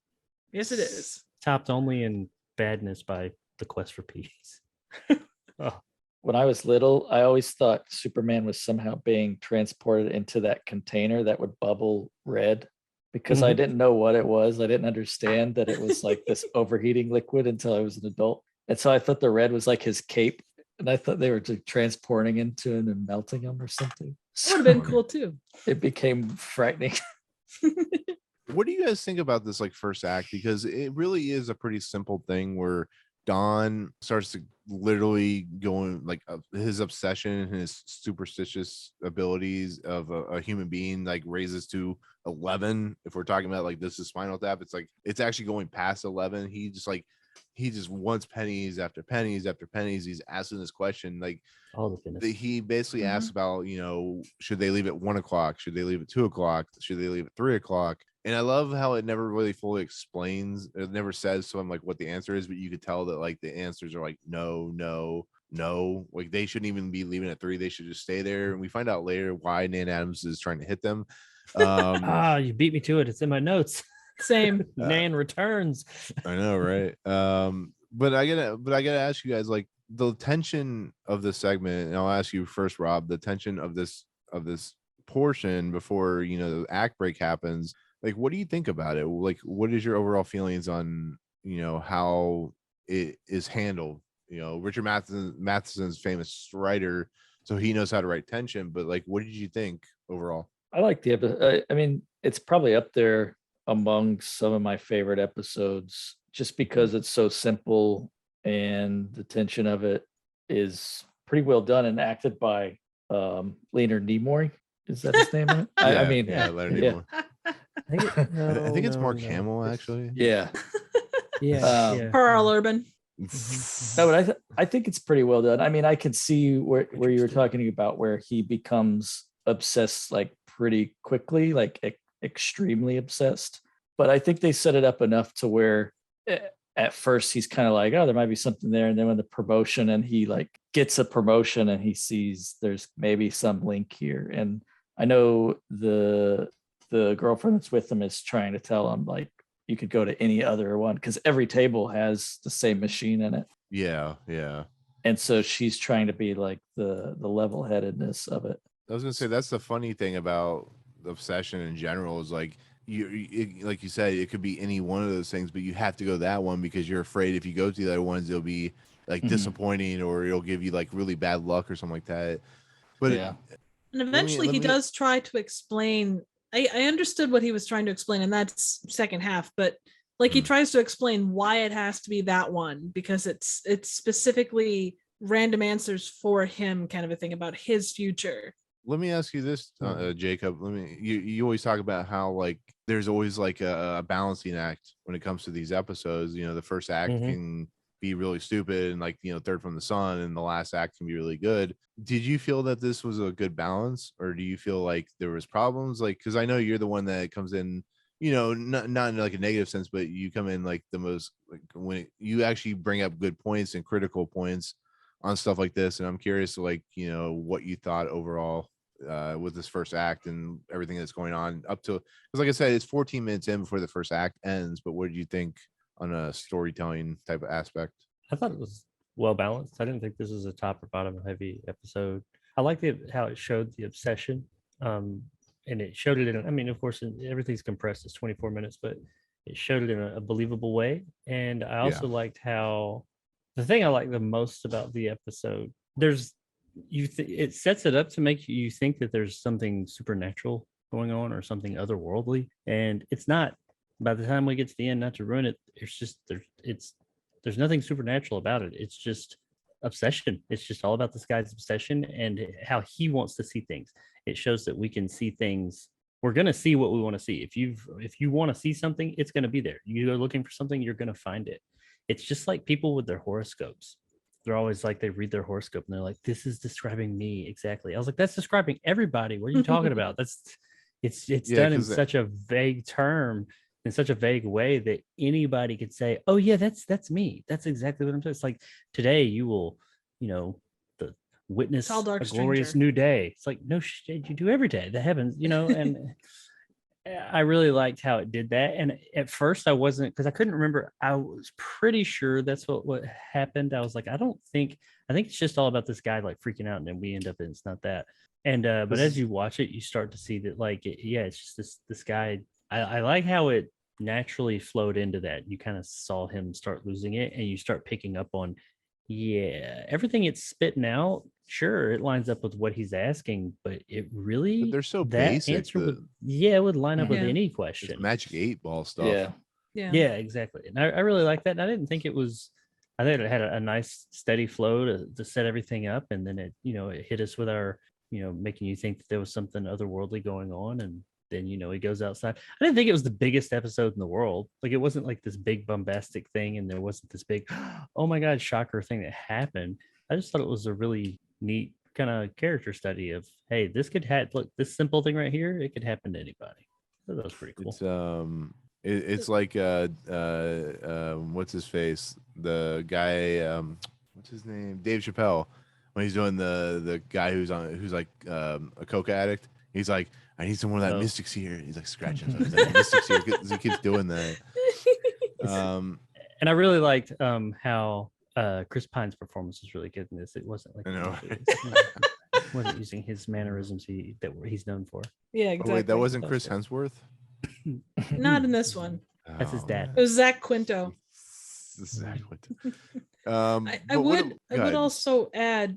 Yes, it is. Topped only in badness by The Quest for Peace. Oh, When I was little, I always thought Superman was somehow being transported into that container that would bubble red because I Mhm. didn't know what it was. I didn't understand that it was like this overheating liquid until I was an adult. And so I thought the red was like his cape. And I thought they were just transporting into him and melting him or something. That would have been cool too. It became frightening. What do you guys think about this like first act? Because it really is a pretty simple thing where Don starts to literally going like his obsession and his superstitious abilities of a human being like raises to 11. If we're talking about like this is Spinal Tap, it's like it's actually going past 11. He just wants pennies after pennies after pennies. He's asking this question like all the goodness. he basically asks about, should they leave at 1 o'clock? Should they leave at 2 o'clock? Should they leave at 3 o'clock? And I love how it never really fully explains. It never says to him like what the answer is, but you could tell that like the answers are like no, no, no. Like they shouldn't even be leaving at 3. They should just stay there. And we find out later why Nan Adams is trying to hit them. You beat me to it. It's in my notes. Same. Nan returns. I know, right? But I gotta ask you guys like the tension of this segment, and I'll ask you first, Rob, the tension of this portion before the act break happens. Like, what do you think about it? Like, what is your overall feelings on how it is handled? Richard Matheson's famous writer, so he knows how to write tension. But like, what did you think overall? I like the episode. I mean, it's probably up there among some of my favorite episodes just because it's so simple and the tension of it is pretty well done and acted by Leonard Nimoy. Is that his name? Right? I mean, Leonard Nimoy. I think it's Mark Hamill actually. Yeah. Yeah. Pearl Urban. No, but I think it's pretty well done. I mean, I can see where you were talking about where he becomes obsessed like pretty quickly, like extremely obsessed. But I think they set it up enough to where at first he's kind of like, oh, there might be something there. And then when the promotion and he like gets a promotion and he sees there's maybe some link here. And I know the girlfriend that's with him is trying to tell him like, you could go to any other one because every table has the same machine in it. Yeah. And so she's trying to be like the level-headedness of it. I was gonna say that's the funny thing about the obsession in general is like like you said, it could be any one of those things, but you have to go that one because you're afraid if you go to the other ones, it'll be like disappointing or it'll give you like really bad luck or something like that. But yeah. And eventually he does try to explain. I understood what he was trying to explain, and that's second half, but like he tries to explain why it has to be that one because it's specifically random answers for him kind of a thing about his future. Let me ask you this, Jacob. You always talk about how like there's always like a balancing act when it comes to these episodes. The first act can be really stupid and like Third from the Sun, and the last act can be really good. Did you feel that this was a good balance, or do you feel like there was problems? Like, because I know you're the one that comes in, not in like a negative sense, but you come in like the most like when you actually bring up good points and critical points on stuff like this. And I'm curious, like what you thought overall with this first act and everything that's going on up to, because like I said, it's 14 minutes in before the first act ends. But what did you think on a storytelling type of aspect? I thought it was well balanced. I didn't think this was a top or bottom heavy episode. I liked how it showed the obsession, and it showed it in. I mean, of course, everything's compressed. It's 24 minutes, but it showed it in a believable way. And I also liked how the thing I like the most about the episode. It sets it up to make you think that there's something supernatural going on or something otherworldly, and it's not. By the time we get to the end, not to ruin it, it's just there's nothing supernatural about it. It's just obsession. It's just all about this guy's obsession and how he wants to see things. It shows that we can see things. We're going to see what we want to see. If you want to see something, it's going to be there. You go looking for something, you're going to find it. It's just like people with their horoscopes. They're always like, they read their horoscope and they're like, this is describing me exactly. I was like, that's describing everybody. What are you talking about? It's done in such a vague term, in such a vague way that anybody could say, oh yeah, that's me. That's exactly what I'm saying. It's like today you will the witness Tall, dark a glorious stranger. new day. It's like, no shit, you do every day. That happens, and I really liked how it did that. And at first I wasn't, because I couldn't remember. I was pretty sure that's what happened. I was like, I think it's just all about this guy like freaking out, and then we end up in it's not that. And but as you watch it, you start to see that like it's just this guy. I like how it naturally flowed into that. You kind of saw him start losing it, and you start picking up on everything it's spitting out. Sure, it lines up with what he's asking, but it really But they're so that basic. answer would line up with Yeah. any It's question. Magic 8-Ball stuff. Yeah. Yeah, exactly. And I really like that. And I didn't think it was. I think it had a nice steady flow to set everything up, and then it hit us with our making you think that there was something otherworldly going on, and then he goes outside. I didn't think it was the biggest episode in the world. Like it wasn't like this big bombastic thing, and there wasn't this big oh my god shocker thing that happened. I just thought it was a really neat kind of character study of, hey, this could look, this simple thing right here, it could happen to anybody. So that was pretty cool. It's like what's his face, the guy, what's his name, Dave Chappelle, when he's doing the guy who's like a coke addict. He's like, I need some more of that Mystics here. He's like scratching himself. He's like, Mystics here. He keeps doing that. And I really liked how Chris Pine's performance was really good in this. It wasn't like I know. wasn't using his mannerisms that he's known for. Yeah, exactly. Oh, wait, that wasn't Chris Hemsworth? Not in this one. That's his dad. It was Zach Quinto. Zach Quinto. I would also add,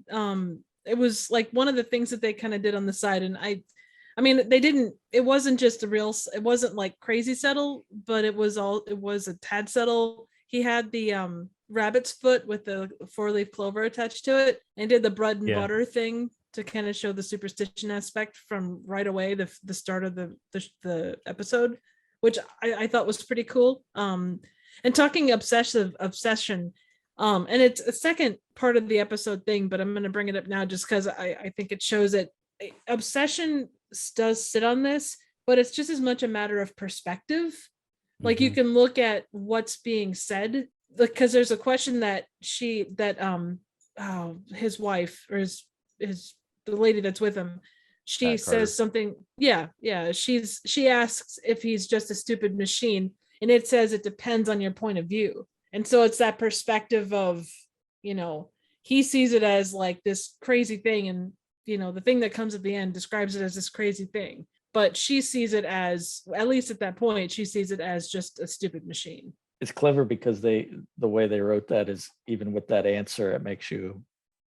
it was like one of the things that they kind of did on the side, and I mean, it wasn't just it wasn't like crazy subtle, but it was a tad subtle. He had the rabbit's foot with the 4-leaf clover attached to it, and did the bread and butter thing to kind of show the superstition aspect from right away, the start of the episode, which I thought was pretty cool. And talking obsession, and it's a second part of the episode thing, but I'm going to bring it up now just because I think it shows that obsession does sit on this, but it's just as much a matter of perspective. Like you can look at what's being said, because there's a question that his wife, or the lady that's with him, she says something. She asks if he's just a stupid machine, and it says it depends on your point of view. And so it's that perspective of, he sees it as like this crazy thing, and the thing that comes at the end describes it as this crazy thing, but she sees it as, at least at that point, she sees it as just a stupid machine. It's clever because the way they wrote that is, even with that answer, it makes you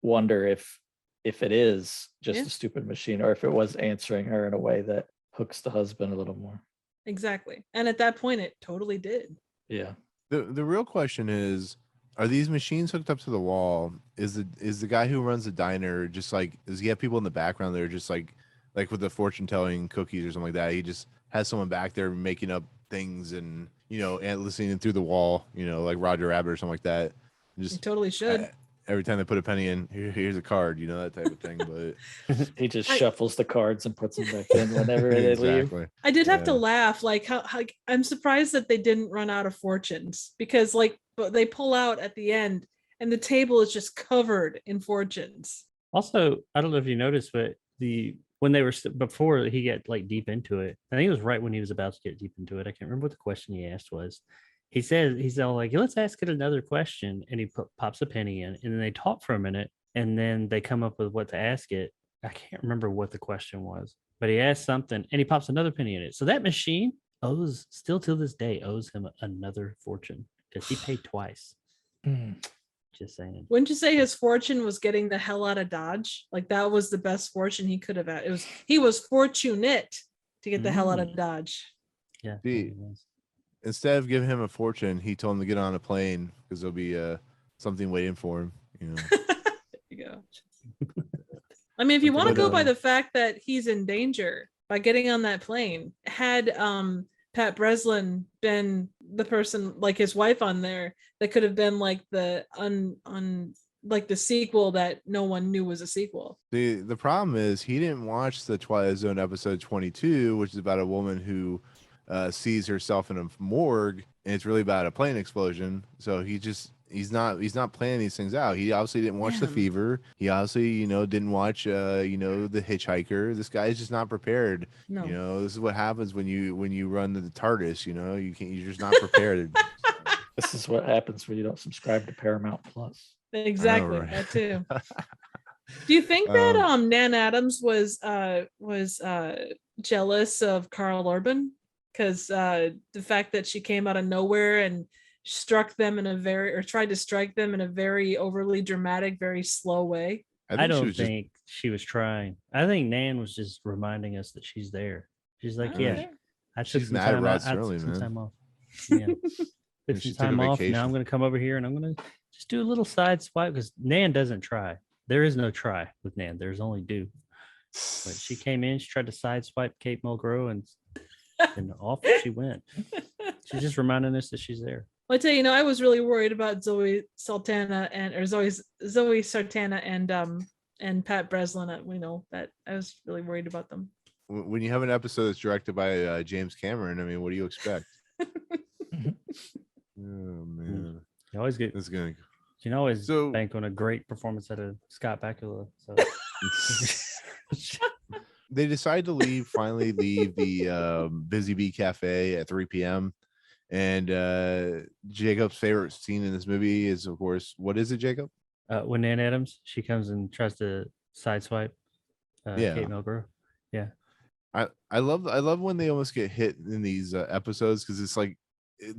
wonder if it is just a stupid machine, or if it was answering her in a way that hooks the husband a little more. Exactly. And at that point it totally did. Yeah. The real question is, are these machines hooked up to the wall? Is the guy who runs the diner just like, does he have people in the background that are just like with the fortune telling cookies or something like that? He just has someone back there making up things and and listening through the wall, like Roger Rabbit or something like that. Just he totally should. Every time they put a penny in, here's a card, that type of thing. But he just shuffles the cards and puts them back in whenever they leave. I did have to laugh, like how I'm surprised that they didn't run out of fortunes, because but they pull out at the end and the table is just covered in fortunes. Also, I don't know if you noticed, but when they were before he got like deep into it, I think it was right when he was about to get deep into it. I can't remember what the question he asked was. He said, he's all like, let's ask it another question. And he pops a penny in, and then they talk for a minute, and then they come up with what to ask it. I can't remember what the question was, but he asked something and he pops another penny in it. So that machine still till this day owes him another fortune, because he paid twice. Just saying. Wouldn't you say his fortune was getting the hell out of Dodge? Like that was the best fortune he could have had. He was fortunate to get the hell out of Dodge. Yeah. Instead of giving him a fortune, he told him to get on a plane because there'll be something waiting for him. There you go. I mean, if you want to go by the fact that he's in danger by getting on that plane, had Pat Breslin been the person, like his wife on there, that could have been like the like the sequel that no one knew was a sequel. The problem is he didn't watch the Twilight Zone episode 22, which is about a woman who sees herself in a morgue, and it's really about a plane explosion. So he just he's not planning these things out. He obviously didn't watch The Damn. Fever. He obviously, didn't watch The Hitchhiker. This guy is just not prepared. No. This is what happens when you run the TARDIS, you're just not prepared. This is what happens when you don't subscribe to Paramount Plus. Exactly. right? That too. Do you think that Nan Adams was jealous of Carl Urban? Because the fact that she came out of nowhere and tried to strike them in a very overly dramatic, very slow way. I don't think she was trying. I think Nan was just reminding us that she's there. She's like, I took She's some mad at time Rod out. I Serling, took some man. time off. Yeah. Took She some took a time off. vacation. Now I'm going to come over here and I'm going to just do a little side swipe because Nan doesn't try. There is no try with Nan. There's only do. But she came in, she tried to side swipe Kate Mulgrew and off she went. She's just reminding us that she's there. Well, I tell you, I was really worried about Zoe Saldana and Pat Breslin. We know that I was really worried about them. When you have an episode that's directed by James Cameron, I mean, what do you expect? Oh man, You always get. This is gonna. You can always bank on a great performance out of Scott Bakula. So. They decide to finally leave the Busy Bee Cafe at 3 p.m. And Jacob's favorite scene in this movie is, of course, what is it, Jacob? When Nan Adams, she comes and tries to sideswipe Kate Mulgrew. Yeah. I love when they almost get hit in these episodes because it's like,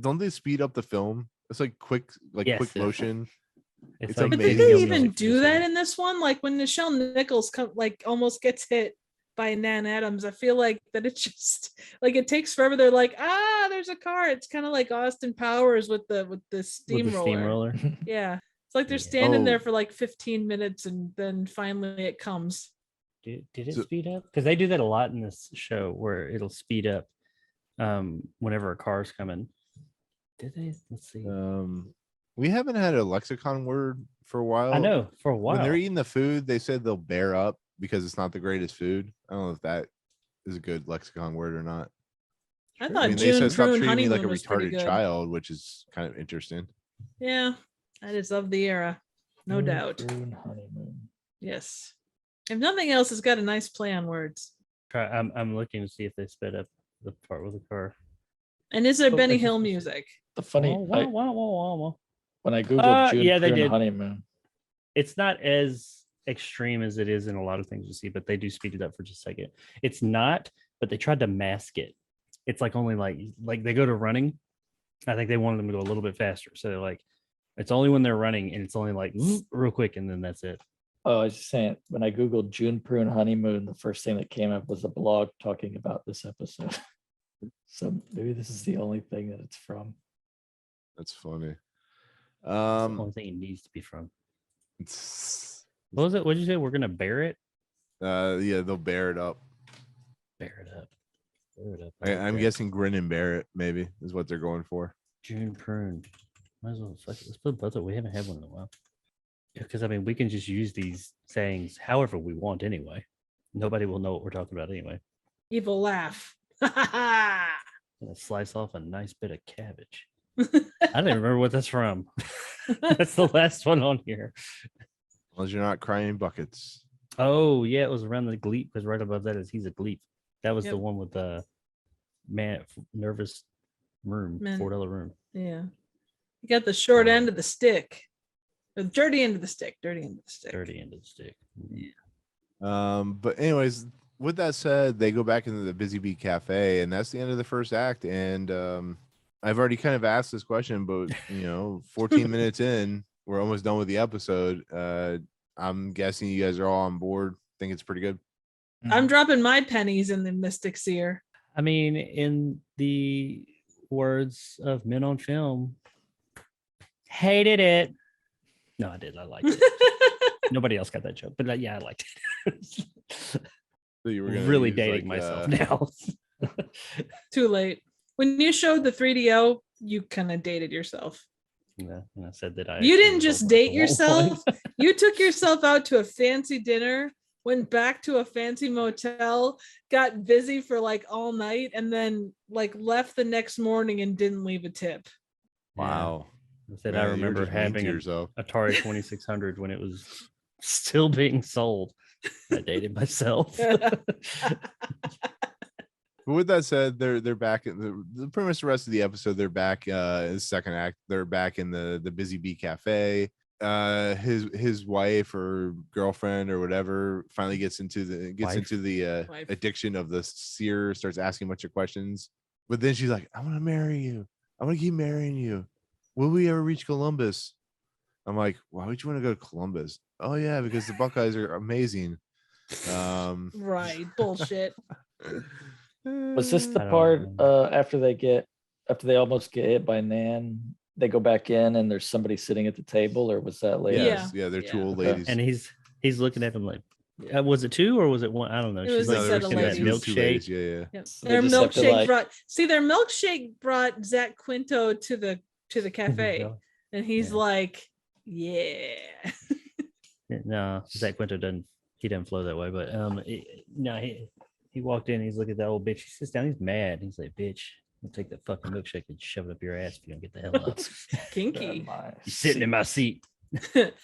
don't they speed up the film? It's like quick motion. It's like, amazing. but did they even do that in this one? Like when Nichelle Nichols almost gets hit by Nan Adams, I feel like that it's just like it takes forever. They're like, there's a car. It's kind of like Austin Powers with the steamroller. Yeah. It's like they're standing there for like 15 minutes and then finally it comes. Did it speed up? Because they do that a lot in this show where it'll speed up whenever a car's coming. Did they? Let's see. We haven't had a lexicon word for a while. I know, for a while. When they're eating the food, they said they'll bear up because it's not the greatest food. I don't know if that is a good lexicon word or not. I thought they said stop treating me Honeymoon like a was pretty retarded good. child, which is kind of interesting. Yeah, that is of the era, no doubt. Honeymoon. Yes. If nothing else, it's got a nice play on words. I'm looking to see if they sped up the part with the car. And is there Benny Hill music? The funny when I googled June they did. Honeymoon, it's not as extreme as it is in a lot of things you see, but they do speed it up for just a second. It's not, but they tried to mask it. It's like only like they go to running. I think they wanted them to go a little bit faster, so they're like, it's only when they're running and it's only like real quick, and then that's it. Oh, I was just saying, when I googled June Prune Honeymoon, the first thing that came up was a blog talking about this episode. So maybe this is the only thing that it's from. That's funny. That's the only thing it needs to be from. What was it? What did you say? We're gonna bear it? Yeah, they'll bear it up. Bear it up. Bear it up. I'm guessing grin and bear it, maybe, is what they're going for. June Prune. Might as well let's put both of. We haven't had one in a while. Yeah, because I mean, we can just use these sayings however we want anyway. Nobody will know what we're talking about anyway. Evil laugh. Gonna slice off a nice bit of cabbage. I don't even remember what that's from. That's the last one on here. Unless you're not crying buckets. Oh yeah, it was around the gleep because right above that is he's a gleep. That was the one with the nervous room, $4 room. Yeah, you got the short end of the stick, the dirty end of the stick. Dirty end of the stick. Yeah. But anyways, with that said, they go back into the Busy Bee Cafe, and that's the end of the first act. And I've already kind of asked this question, but 14 minutes in, we're almost done with the episode. I'm guessing you guys are all on board. Think it's pretty good. I'm dropping my pennies in the Mystic's ear. I mean, in the words of Men on Film, hated it. No, I did. I liked it. Nobody else got that joke, but yeah, I liked it. So you were really dating myself now. Too late. When you showed the 3DO, you kind of dated yourself. Yeah, and I said that you didn't just date yourself. You took yourself out to a fancy dinner, went back to a fancy motel, got busy for like all night, and then like left the next morning and didn't leave a tip. Wow. I said Man, I you're remember just mean to having an yourself. Atari 2600 when it was still being sold. I dated myself. But with that said, they're back in the pretty much the rest of the episode. They're back in the second act. They're back in the Busy Bee Cafe. His wife or girlfriend or whatever finally gets into the Wife. addiction of the seer, starts asking a bunch of questions. But then she's like, I want to marry you. I want to keep marrying you. Will we ever reach Columbus? I'm like, why would you want to go to Columbus? Oh yeah, because the Buckeyes are amazing. Right, bullshit. Was this the I don't part remember. after they almost get hit by Nan? They go back in and there's somebody sitting at the table, or was that later? Yes, yeah, they're two Yeah. old Okay. ladies. And he's looking at him like, was it two or was it one? I don't know. It She's was like a No, set drinking of that it was two ladies. milkshake. Yeah. Yep. So Their they just have to, milkshake like- their milkshake brought Zach Quinto to the cafe, and he's Yeah. like, yeah. No, Zach Quinto doesn't flow that way. But he walked in. He's looking at that old bitch. He sits down. He's mad. He's like, "Bitch, I'll take that fucking milkshake and shove it up your ass if you don't get the hell up. Kinky. My You're sitting in my seat."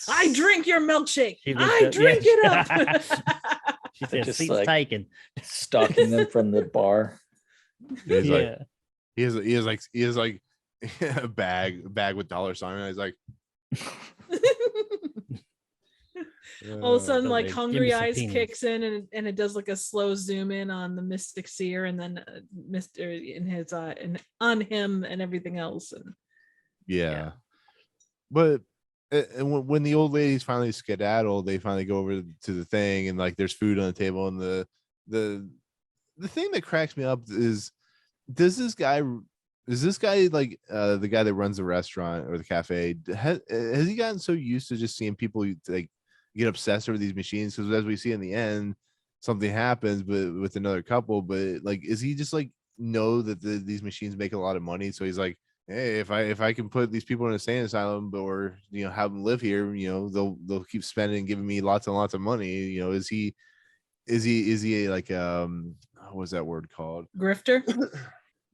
I drink your milkshake. She looked I up- drink yeah. it up. She said, just "Seat's like- taken." stalking them from the bar. He's like, Yeah. he has like a bag with dollar sign. And he's like, All of a sudden, Don't like they- give Hungry me some Eyes peanuts. kicks in, and it does like a slow zoom in on the Mystic Seer, and then Mister in his and on him and everything else. And yeah. But and when the old ladies finally skedaddle, they finally go over to the thing, and like there's food on the table, and the thing that cracks me up is, is this guy like the guy that runs the restaurant or the cafe, has he gotten so used to just seeing people like get obsessed over these machines? Because as we see in the end, something happens but with another couple, but like, is he just like know that these machines make a lot of money, so he's like, hey, if I can put these people in a insane asylum, or have them live here, they'll keep spending and giving me lots and lots of money. Is he like what was that word called? Grifter.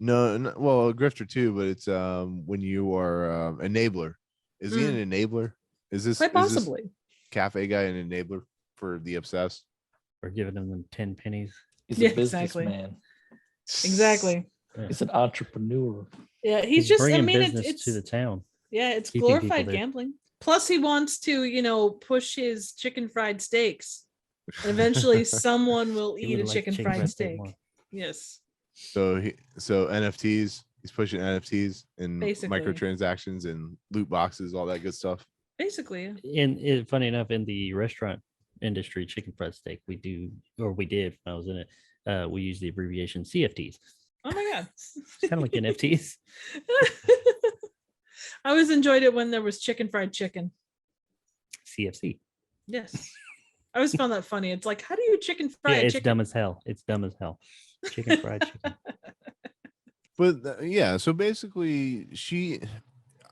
No, well, a grifter too, but it's when you are enabler. Is he an enabler? Is this Quite possibly. cafe guy an enabler for the obsessed? We're giving them 10 pennies. He's Yeah, a businessman. Exactly. Yeah. He's an entrepreneur. Yeah, he's just. I bringing mean, business it's to the town. yeah, it's keeping people glorified there. gambling. Plus, he wants to, push his chicken fried steaks. And eventually, someone will He eat would a like chicken fried steak. more. Yes. So NFTs, he's pushing NFTs and Basically. microtransactions and loot boxes, all that good stuff. Basically, yeah. And funny enough, in the restaurant industry, chicken fried steak, we did when I was in it. We use the abbreviation CFTs. Oh my god. It's kind of like NFTs. I always enjoyed it when there was chicken fried chicken. CFC. Yes. I always found that funny. It's like, how do you chicken Yeah, fried it's chicken? dumb as hell. It's dumb as hell. Chicken fried chicken. But yeah, so basically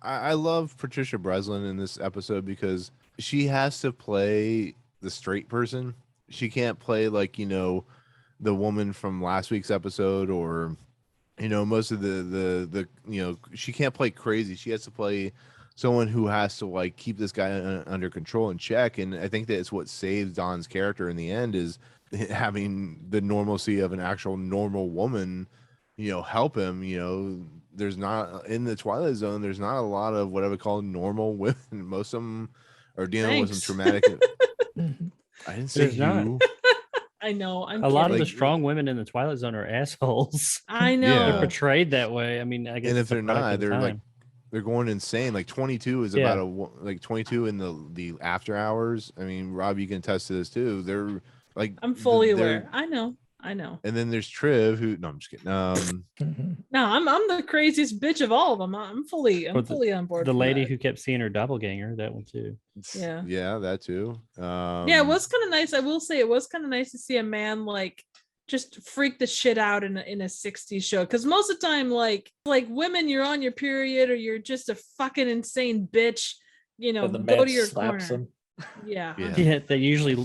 I love Patricia Breslin in this episode because she has to play the straight person. She can't play like, the woman from last week's episode, or most of the she can't play crazy. She has to play someone who has to like keep this guy under control and check. And I think that it's what saves Don's character in the end, is having the normalcy of an actual normal woman help him. There's not, in the Twilight Zone, there's not a lot of what I would call normal women. Most of them are dealing with some traumatic. I didn't say There's not. you. I know. I'm A lot of kidding. the strong women in the Twilight Zone are assholes. I Yeah. know. They're portrayed that way. I mean, I guess. And if it's a they're product not, of the they're like time. they're going insane. Like 22 is Yeah. about like 22 in the after hours. I mean, Rob, you can attest to this too. They're like, I'm fully they're- aware. I know. And then there's Triv, who, no, I'm just kidding. No, I'm the craziest bitch of all of them. I'm fully Or fully on board. The for lady that. who kept seeing her doppelganger, that one too. Yeah. Yeah, that too. Yeah, it was kind of nice. I will say it was kind of nice to see a man like just freak the shit out in a 60s show, because most of the time like women, you're on your period or you're just a fucking insane bitch, And the go man to your slaps corner. him. Yeah. Yeah. Yeah, they usually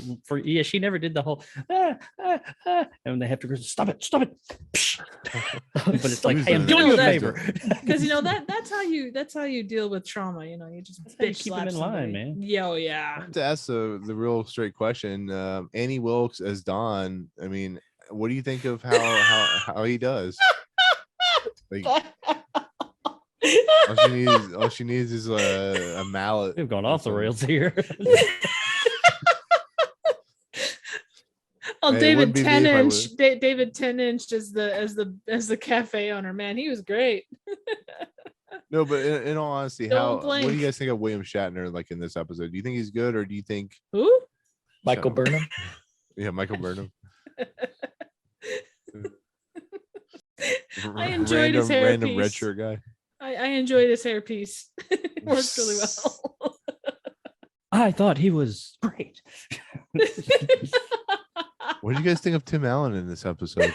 she never did the whole and they have to go stop it. But it's like, Who's hey, I'm doing doing you that? a Who's favor. Because that's how you deal with trauma. You just That's how you bitch keep 'em slap in line, somebody. man. Yo, I yeah. have to ask the real straight question. Annie Wilkes as Dawn. I mean, what do you think of how he does? Like, all she needs is a mallet. We've gone and off the some- rails here. Oh, Hey, it David wouldn't be me if I 10-inch. David 10-inch as the cafe owner. Man, he was great. No, but in all honesty, Don't what do blink. you guys think of William Shatner like in this episode? Do you think he's good, or do you think Who? Michael Shut up. Burnham. Yeah, Michael Burnham? I enjoyed his random red hairpiece. shirt guy. I enjoyed his hairpiece. It worked really well. I thought he was great. What do you guys think of Tim Allen in this episode?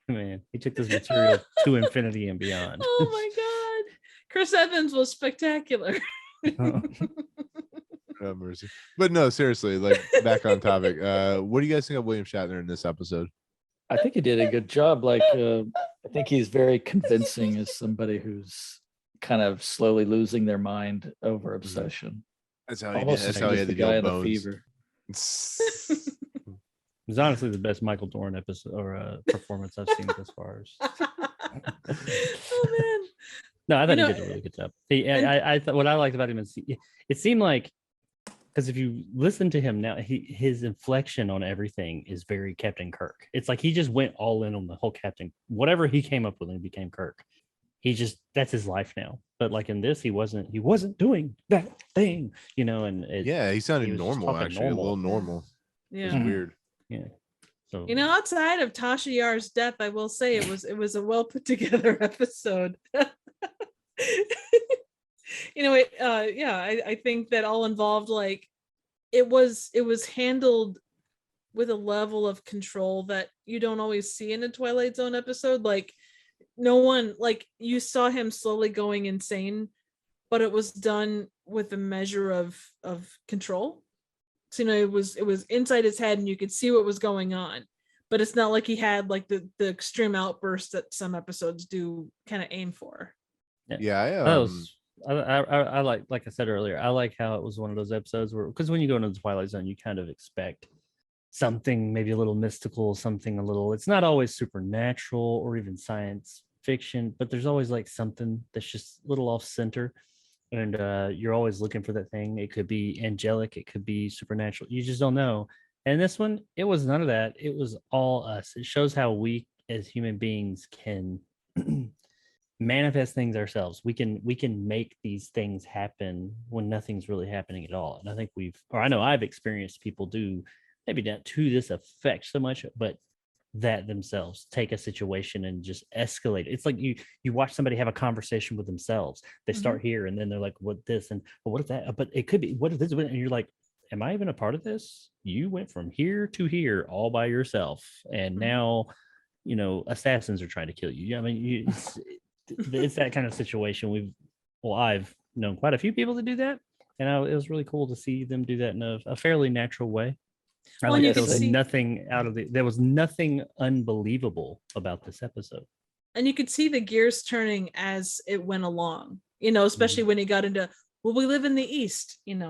Man, he took this material to infinity and beyond. Oh my god, Chris Evans was spectacular. Oh, mercy. But no, seriously, like back on topic. What do you guys think of William Shatner in this episode? I think he did a good job. Like, I think he's very convincing as somebody who's kind of slowly losing their mind over obsession. That's how he did. Almost That's as how he good had as to the deal guy with in the Bones. fever. It's honestly the best Michael Dorn episode or performance I've seen thus far. Oh man. No, I thought he did a really good job. I thought what I liked about him is it seemed like, because if you listen to him now, his inflection on everything is very Captain Kirk. It's like he just went all in on the whole Captain. Whatever he came up with, and became Kirk. That's his life now. But like in this, he wasn't doing that thing, and Yeah, he sounded he was just normal, talking actually, a little normal. Yeah. It was weird. yeah. So Outside of Tasha Yar's death, I will say it was a well put together episode. I think that all involved, like, it was handled with a level of control that you don't always see in a Twilight Zone episode. Like, no one, like, you saw him slowly going insane, but it was done with a measure of control. So it was inside his head and you could see what was going on, but it's not like he had like the extreme outbursts that some episodes do kind of aim for. Yeah, I like I said earlier, I like how it was one of those episodes where, because when you go into the Twilight Zone, you kind of expect something maybe a little mystical, something a little, it's not always supernatural or even science fiction, but there's always like something that's just a little off center. And you're always looking for that thing. It could be angelic, it could be supernatural. You just don't know. And this one, it was none of that. It was all us. It shows how we as human beings can manifest things ourselves. We can make these things happen when nothing's really happening at all. And I think I know I've experienced people do, maybe not to this effect so much, but that themselves take a situation and just escalate. It's like you watch somebody have a conversation with themselves. They start here and then they're like, what this and what is that? But it could be, what is this? And you're like, am I even a part of this? You went from here to here all by yourself. And now, assassins are trying to kill you. I mean, it's that kind of situation. I've known quite a few people to do that. And it was really cool to see them do that in a fairly natural way. There was nothing unbelievable about this episode. And you could see the gears turning as it went along, especially when he got into, will we live in the East, and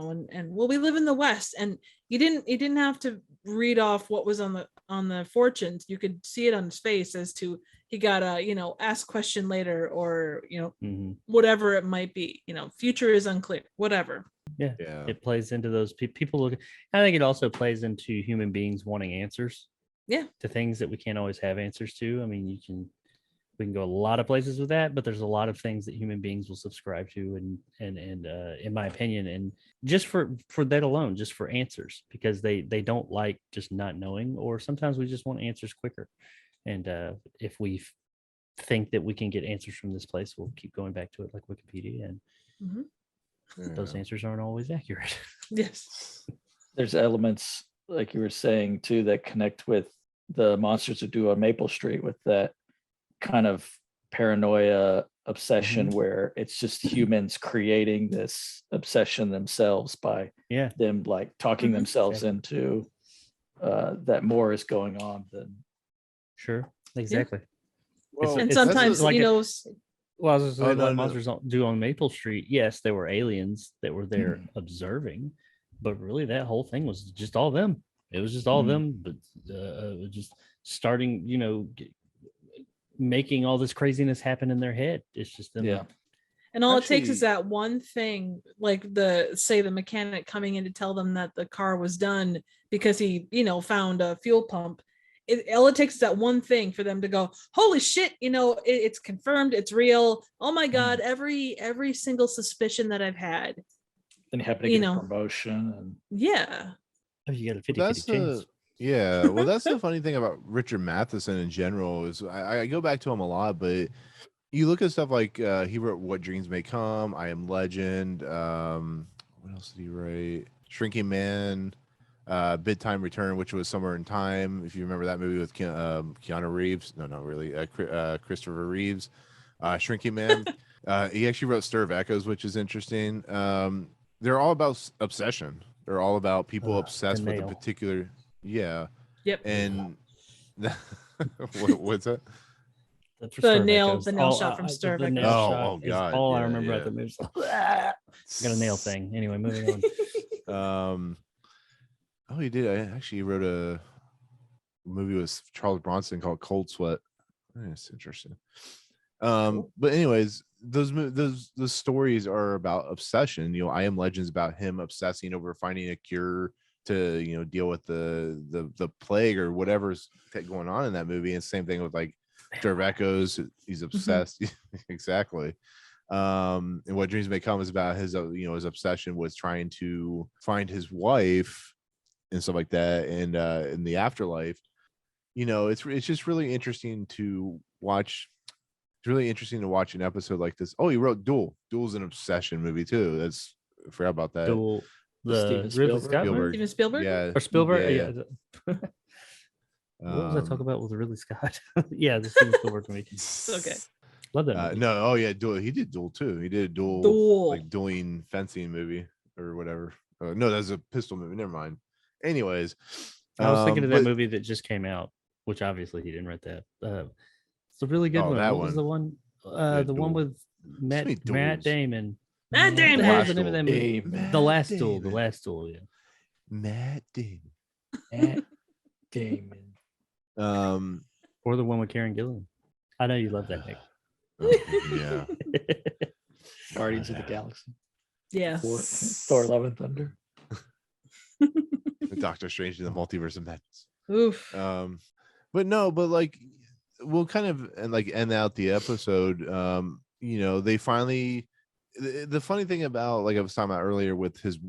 will we live in the West? And you didn't have to read off what was on the fortunes. You could see it on his face as to he got a, ask question later or, whatever it might be, future is unclear, whatever. Yeah. It plays into those people. I think it also plays into human beings wanting answers. Yeah. To things that we can't always have answers to. I mean, we can go a lot of places with that, but there's a lot of things that human beings will subscribe to, and in my opinion, and just for that alone, just for answers, because they don't like just not knowing, or sometimes we just want answers quicker. And if we think that we can get answers from this place, we'll keep going back to it, like Wikipedia, and those answers aren't always accurate. Yes. There's elements, like you were saying too, that connect with the monsters who do on Maple Street, with that kind of paranoia obsession where it's just humans creating this obsession themselves by them like talking themselves into that more is going on than exactly. Well, And sometimes like well, I was just saying, no, like no. Monsters Do on Maple Street. Yes, there were aliens that were there observing, but really that whole thing was just all them. It was just all them, but just starting, making all this craziness happen in their head. It's just them. Yeah. And all it takes is that one thing, like the mechanic coming in to tell them that the car was done because he, found a fuel pump. All it takes is that one thing for them to go, holy shit, it's confirmed, it's real. Oh my God, every single suspicion that I've had. Then you happen to get a promotion and Oh, you got a 50-50 chance. Yeah, well, that's the funny thing about Richard Matheson in general is I go back to him a lot, but you look at stuff like he wrote What Dreams May Come, I Am Legend. What else did he write? Shrinking Man, Bid Time Return, which was Somewhere in Time. If you remember that movie with Keanu Reeves, no, not really, Christopher Reeves. Shrinking Man. He actually wrote Stir of Echoes, which is interesting. They're all about obsession. They're all about people obsessed with a particular. Yeah. Yep. And what's that? The nail shot from Stir of Echoes. Oh God! All I remember about the movie. Got a nail thing. Anyway, moving on. Oh, he did. I actually wrote a movie with Charles Bronson called Cold Sweat. That's interesting. Cool. But anyways, those stories are about obsession. I Am Legend's about him obsessing over finding a cure to deal with the plague or whatever's going on in that movie. And same thing with like Stir of Echoes. He's obsessed. Exactly. And What Dreams May Come is about his his obsession with trying to find his wife and stuff like that, and in the afterlife. It's just really interesting to watch. It's really interesting to watch an episode like this. Oh, he wrote Duel. Duel's an obsession movie too. I forgot about that. Duel, the Ridley Scott movie? Steven Spielberg? Yeah. Or Spielberg? Yeah. What was I talking about with Ridley Scott? Yeah, the Steven Spielberg movie. Okay. Love that movie. No, Duel. He did Duel too. He did a Duel. Like dueling fencing movie or whatever. No, that's a pistol movie. Never mind. Anyways, I was thinking of that movie that just came out, which obviously he didn't write that. It's a really good one. What was the one? The one with Matt Damon. Matt Damon. What was the name of that movie? The Last Duel. The Last Duel. Yeah. Matt Damon. Matt Damon. Or the one with Karen Gillan. I know you love that, Nick. Yeah. Guardians of the Galaxy. Yeah. Thor: Love and Thunder. Doctor Strange in the Multiverse of Madness. Oof. But like we'll kind of end out the episode. They finally. The funny thing about, like I was talking about earlier with his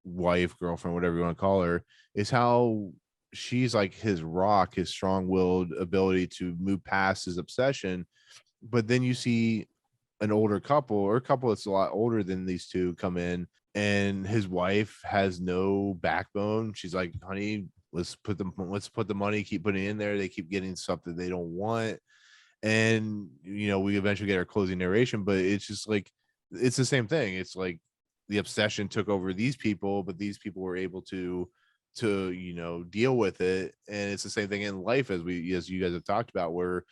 wife, girlfriend, whatever you want to call her, is how she's like his rock, his strong-willed ability to move past his obsession. But then you see an older couple, or a couple that's a lot older than these two, come in, and his wife has no backbone. She's like, honey, let's put the money, keep putting it in there. They keep getting stuff that they don't want. And we eventually get our closing narration, but it's just like, it's the same thing. It's like the obsession took over these people, but these people were able to deal with it. And it's the same thing in life as you guys have talked about, where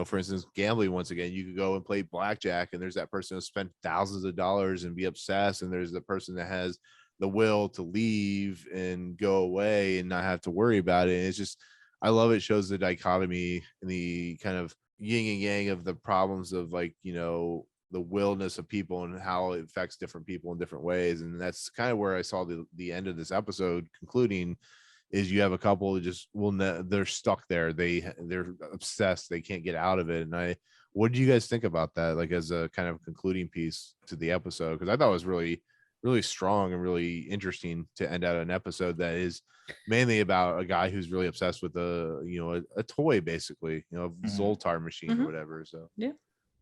for instance, gambling, once again, you could go and play blackjack, and there's that person who spent thousands of dollars and be obsessed, and there's the person that has the will to leave and go away and not have to worry about it. And it's just, I love it. Shows the dichotomy and the kind of yin and yang of the problems of the willness of people and how it affects different people in different ways. And that's kind of where I saw the end of this episode concluding, is you have a couple that just they're stuck there. They're obsessed. They can't get out of it. And what do you guys think about that? Like as a kind of concluding piece to the episode? Cause I thought it was really, really strong and really interesting to end out an episode that is mainly about a guy who's really obsessed with a toy, basically, Zoltar machine or whatever. So yeah.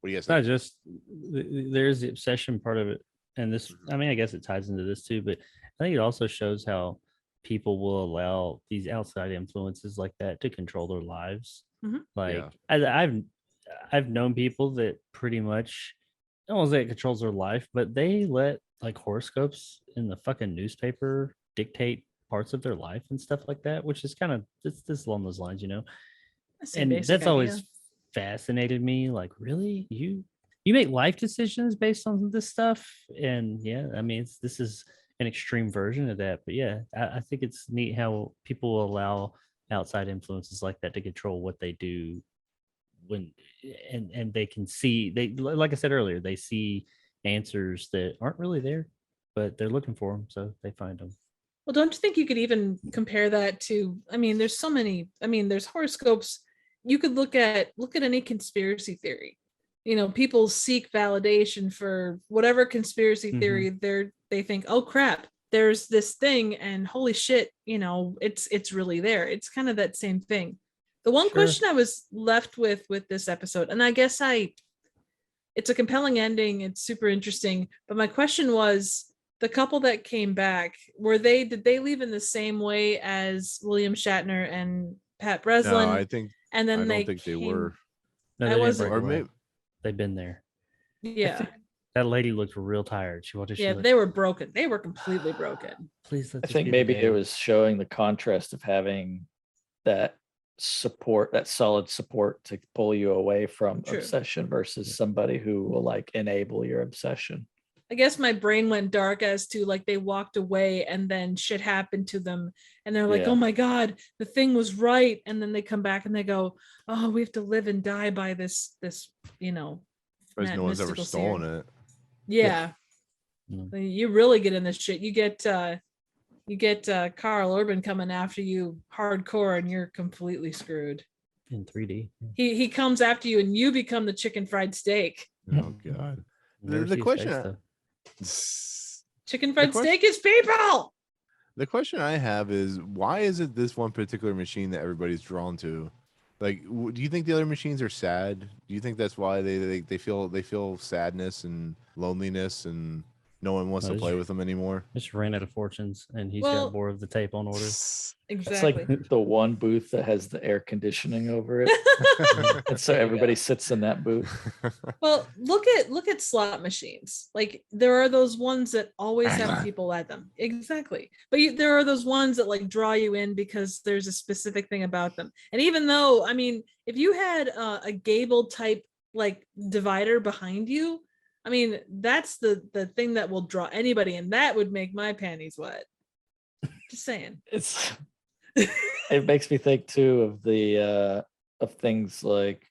What do you guys think? Not just there's the obsession part of it, and this, I mean, I guess it ties into this too, but I think it also shows how people will allow these outside influences like that to control their lives. Mm-hmm. Like I've I've known people that pretty much, I don't want to say it controls their life, but they let like horoscopes in the fucking newspaper dictate parts of their life and stuff like that, which is kind of it's this along those lines, you know. That's a And basic that's idea. always fascinated me. Like, really, you make life decisions based on this stuff? And yeah, I mean, this is an extreme version of that. But yeah, I think it's neat how people will allow outside influences like that to control what they do when and they can see they like I said earlier, they see answers that aren't really there, but they're looking for them, so they find them. Well, don't you think you could even compare that to, I mean, there's so many, I mean, there's horoscopes. You could look at any conspiracy theory. You know, people seek validation for whatever conspiracy theory they think, oh crap, there's this thing and holy shit, you know, it's really there. It's kind of that same thing. The one question I was left with this episode, and I guess it's a compelling ending, it's super interesting, but my question was, the couple that came back, did they leave in the same way as William Shatner and Pat Breslin? No, I think, and then I don't think they were. No, I they didn't wasn't- break Or away. maybe They've been there. Yeah, That lady looked real tired. She wanted. yeah, they were broken. They were completely broken. Please, I think maybe it was showing the contrast of having that support, that solid support to pull you away from True. obsession versus somebody who will like enable your obsession. I guess my brain went dark as to like they walked away and then shit happened to them and they're like, Yeah. oh my God, the thing was right. And then they come back and they go, oh, we have to live and die by this, you know, because no one's ever mystical stolen serum. it. Yeah. You really get in this shit. You get Carl Urban coming after you hardcore and you're completely screwed. in 3D. He comes after you and you become the chicken fried steak. Oh God. Never The see his question, face, though. Chicken fried question- steak is people. the question I have is, why is it this one particular machine that everybody's drawn to? Like, do you think the other machines are sad? Do you think that's why they feel sadness and loneliness and no one wants No, to it's- play with them anymore? Just ran out of fortunes, and he's Well- got more of the tape on order. It's Exactly. like the one booth that has the air conditioning over it. And so everybody sits in that booth. Well, look at slot machines. Like there are those ones that always have people at them. Exactly. But there are those ones that like draw you in because there's a specific thing about them. And even though, I mean, if you had a gable type like divider behind you, I mean, that's the thing that will draw anybody, and that would make my panties wet. Just saying. It makes me think too of the of things like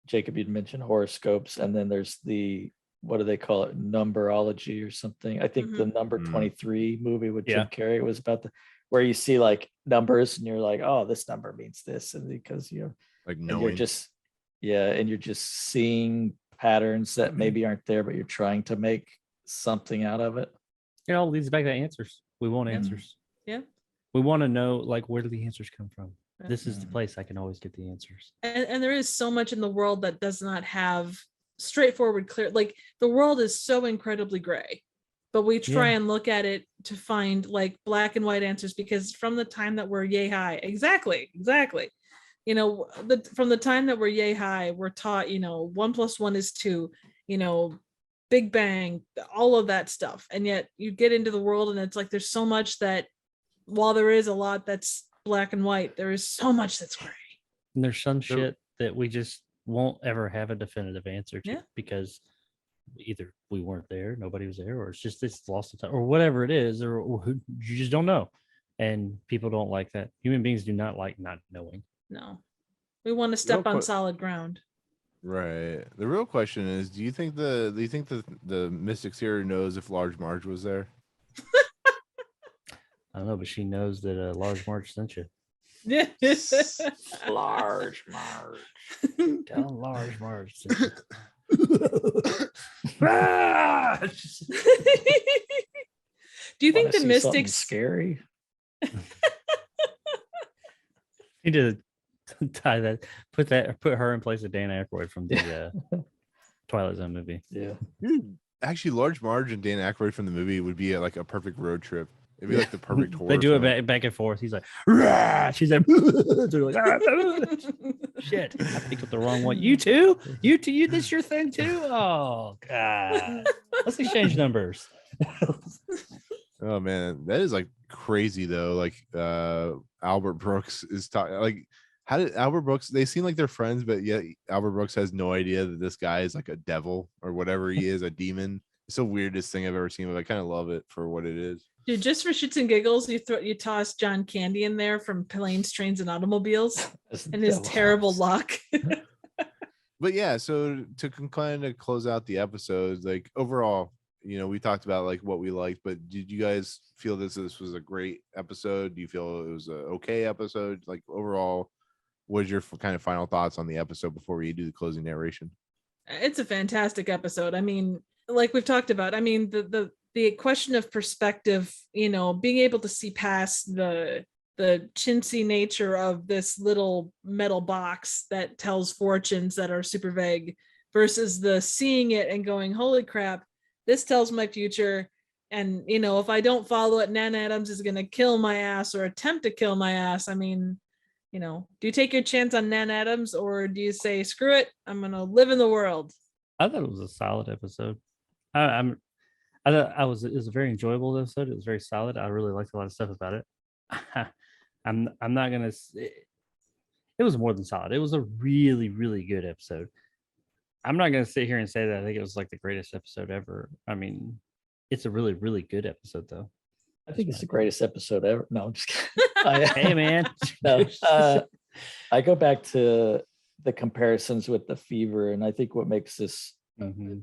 Jacob, you'd mentioned horoscopes, and then there's the, what do they call it, numberology or something. I think the number 23 movie with Jim Carrey was about where you see like numbers and you're like, oh, this number means this, and because you're Like and knowing. you're just and you're just seeing patterns that maybe aren't there, but you're trying to make something out of it. It all leads back to answers. We want answers. Yeah. We want to know, like, where do the answers come from? Yeah. This is the place I can always get the answers. And there is so much in the world that does not have straightforward, clear, like the world is so incredibly gray, but we try and look at it to find like black and white answers, because from the time that we're yay high, exactly. You know, from the time that we're yay high, we're taught, you know, 1 + 1 is 2, you know, Big Bang, all of that stuff. And yet you get into the world and it's like, there's so much that while there is a lot that's black and white, there is so much that's gray. And there's some shit that we just won't ever have a definitive answer to because either we weren't there, nobody was there, or it's lost to time, or whatever it is, or you just don't know. And people don't like that. Human beings do not like not knowing. No, we want to step on solid ground. Right. The real question is, do you think the Mystics here knows if Large Marge was there? I don't know, but she knows that Large Marge sent you. Yeah. Large Marge. Tell Large Marge sent you. Do you think Wanna the see something Mystics scary? Need to tie that, put her in place of Dan Aykroyd from the Twilight Zone movie. Yeah. Dude, actually, Large Marge and Dan Aykroyd from the movie would be like a perfect road trip. It'd be like the perfect horror. They do film. it back and forth. He's like, "Rah!" She's like, they're like, shit, I picked up the wrong one. You too? You this your thing too? Oh god. Let's exchange numbers. Oh man, that is like crazy though. Like Albert Brooks is talking like how did Albert Brooks, they seem like they're friends, but yet Albert Brooks has no idea that this guy is like a devil or whatever he is, a demon. It's the weirdest thing I've ever seen, but I kind of love it for what it is. Dude, just for shits and giggles, you toss John Candy in there from Planes, Trains, and Automobiles and his terrible luck. But yeah, so to kind of close out the episodes, like overall, you know, we talked about like what we liked, but did you guys feel this was a great episode? Do you feel it was a okay episode? Like overall, what is your kind of final thoughts on the episode before we do the closing narration? It's a fantastic episode. I mean, like we've talked about, I mean, the question of perspective, you know, being able to see past the chintzy nature of this little metal box that tells fortunes that are super vague versus the seeing it and going, holy crap, this tells my future. And, you know, if I don't follow it, Nan Adams is going to kill my ass or attempt to kill my ass. I mean, you know, do you take your chance on Nan Adams or do you say, screw it, I'm going to live in the world? I thought it was a solid episode. I thought it was a very enjoyable episode. It was very solid. I really liked a lot of stuff about it. I'm not gonna say it was more than solid. It was a really, really good episode. I'm not gonna sit here and say that I think it was like the greatest episode ever. I mean, it's a really, really good episode though. I think it's the greatest episode ever. No, I'm just kidding. Hey man. No, I go back to the comparisons with the Fever, and I think what makes this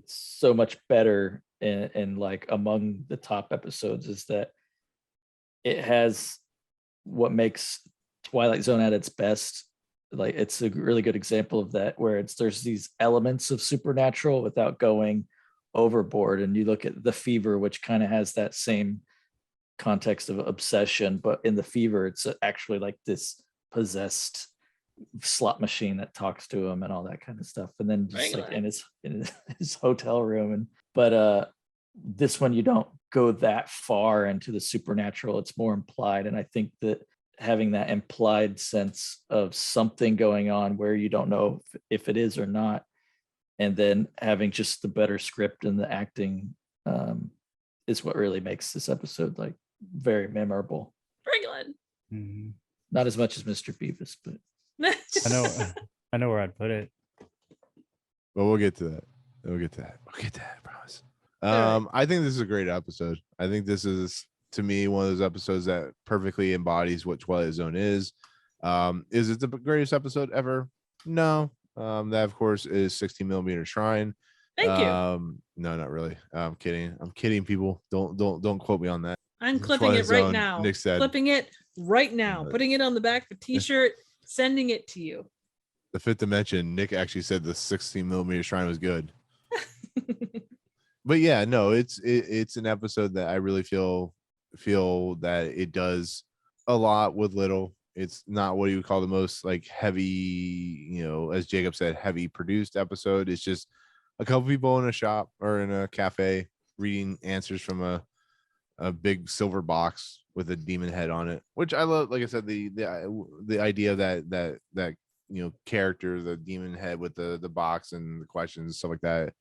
so much better and like among the top episodes is that it has what makes Twilight Zone at its best. Like it's a really good example of that, where there's these elements of supernatural without going overboard. And you look at the Fever, which kind of has that same context of obsession, but in the Fever, it's actually like this possessed slot machine that talks to him and all that kind of stuff. And then just like in his hotel room. But this one, you don't go that far into the supernatural. It's more implied. And I think that having that implied sense of something going on where you don't know if it is or not, and then having just the better script and the acting is what really makes this episode like very memorable. Breslin. Mm-hmm. Not as much as Mr. Beavis, but I know where I'd put it. But we'll get to that. I promise. I think this is a great episode. I think this is, to me, one of those episodes that perfectly embodies what Twilight Zone is. Is it the greatest episode ever? No. That of course is 16mm Shrine. Thank you. No, not really. I'm kidding, people. Don't quote me on that. I'm clipping Twilight it right Zone, now. Nick said. Clipping it right now. Putting it on the back of a t-shirt, sending it to you. The Fifth Dimension, Nick actually said the 16mm Shrine was good. But yeah, no, it's an episode that I really feel that it does a lot with little. It's not what you would call the most like heavy, you know, as Jacob said, heavy produced episode. It's just a couple people in a shop or in a cafe reading answers from a big silver box with a demon head on it, which I love. Like I said, the idea that you know, character, the demon head with the box and the questions and stuff like that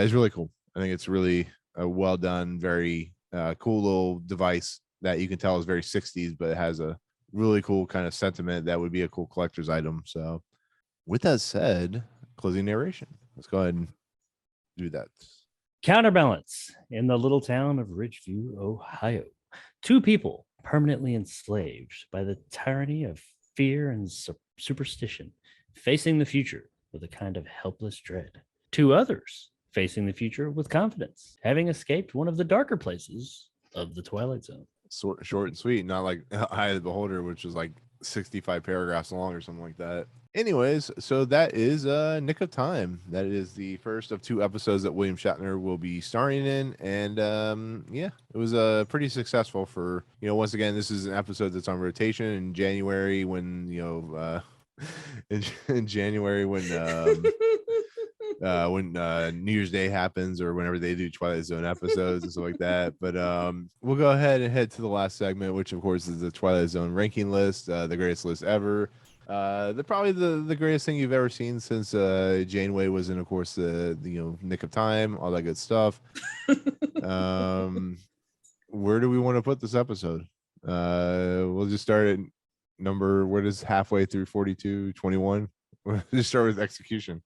is really cool. I think it's really a well done, very cool little device that you can tell is very 60s, but it has a really cool kind of sentiment that would be a cool collector's item. So with that said, closing narration. Let's go ahead and do that. Counterbalance. In the little town of Ridgeview, Ohio, two people permanently enslaved by the tyranny of fear and superstition, facing the future with a kind of helpless dread. Two others facing the future with confidence, having escaped one of the darker places of the Twilight Zone. Short and sweet, not like Eye of the Beholder, which was like 65 paragraphs long or something like that. Anyways, so that is Nick of Time. That is the first of 2 episodes that William Shatner will be starring in. And yeah, it was pretty successful for, you know, once again, this is an episode that's on rotation in January when, you know, in January when when New Year's Day happens or whenever they do Twilight Zone episodes and stuff like that. But we'll go ahead and head to the last segment, which of course is the Twilight Zone ranking list, the greatest list ever. Probably the greatest thing you've ever seen since Janeway was in, of course, the Nick of Time, all that good stuff. Where do we want to put this episode? We'll just start at what is halfway through 42, 21. We'll just start with execution.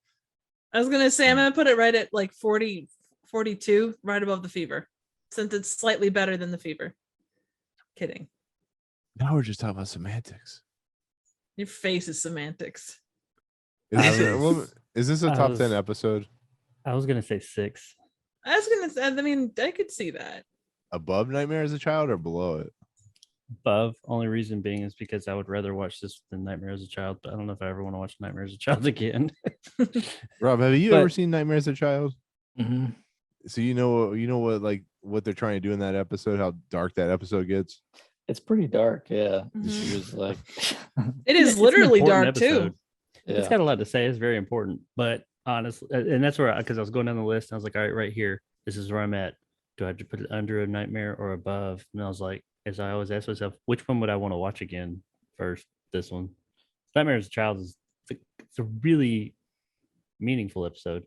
I was gonna say I'm gonna put it right at like 40, 42, right above the Fever, since it's slightly better than the Fever. Kidding. Now we're just talking about semantics. Your face is semantics. Is this a top 10 episode? I was gonna say 6. I was gonna say, I mean, I could see that. Above Nightmare as a Child or below it? Above. Only reason being is because I would rather watch this than Nightmare as a Child, but I don't know if I ever want to watch Nightmare as a Child again. Rob, have you ever seen Nightmare as a Child? Mm-hmm. So you know what they're trying to do in that episode, how dark that episode gets? It's pretty dark, yeah. Mhm. She was like It is literally dark episode. too. yeah. It's got a lot to say. It's very important, but honestly, and that's where because I was going down the list, and I was like, all right here, this is where I'm at. Do I have to put it under a Nightmare or above? And I was like, as I always ask myself, which one would I want to watch again first? This one. Nightmare as a Child it's a really meaningful episode,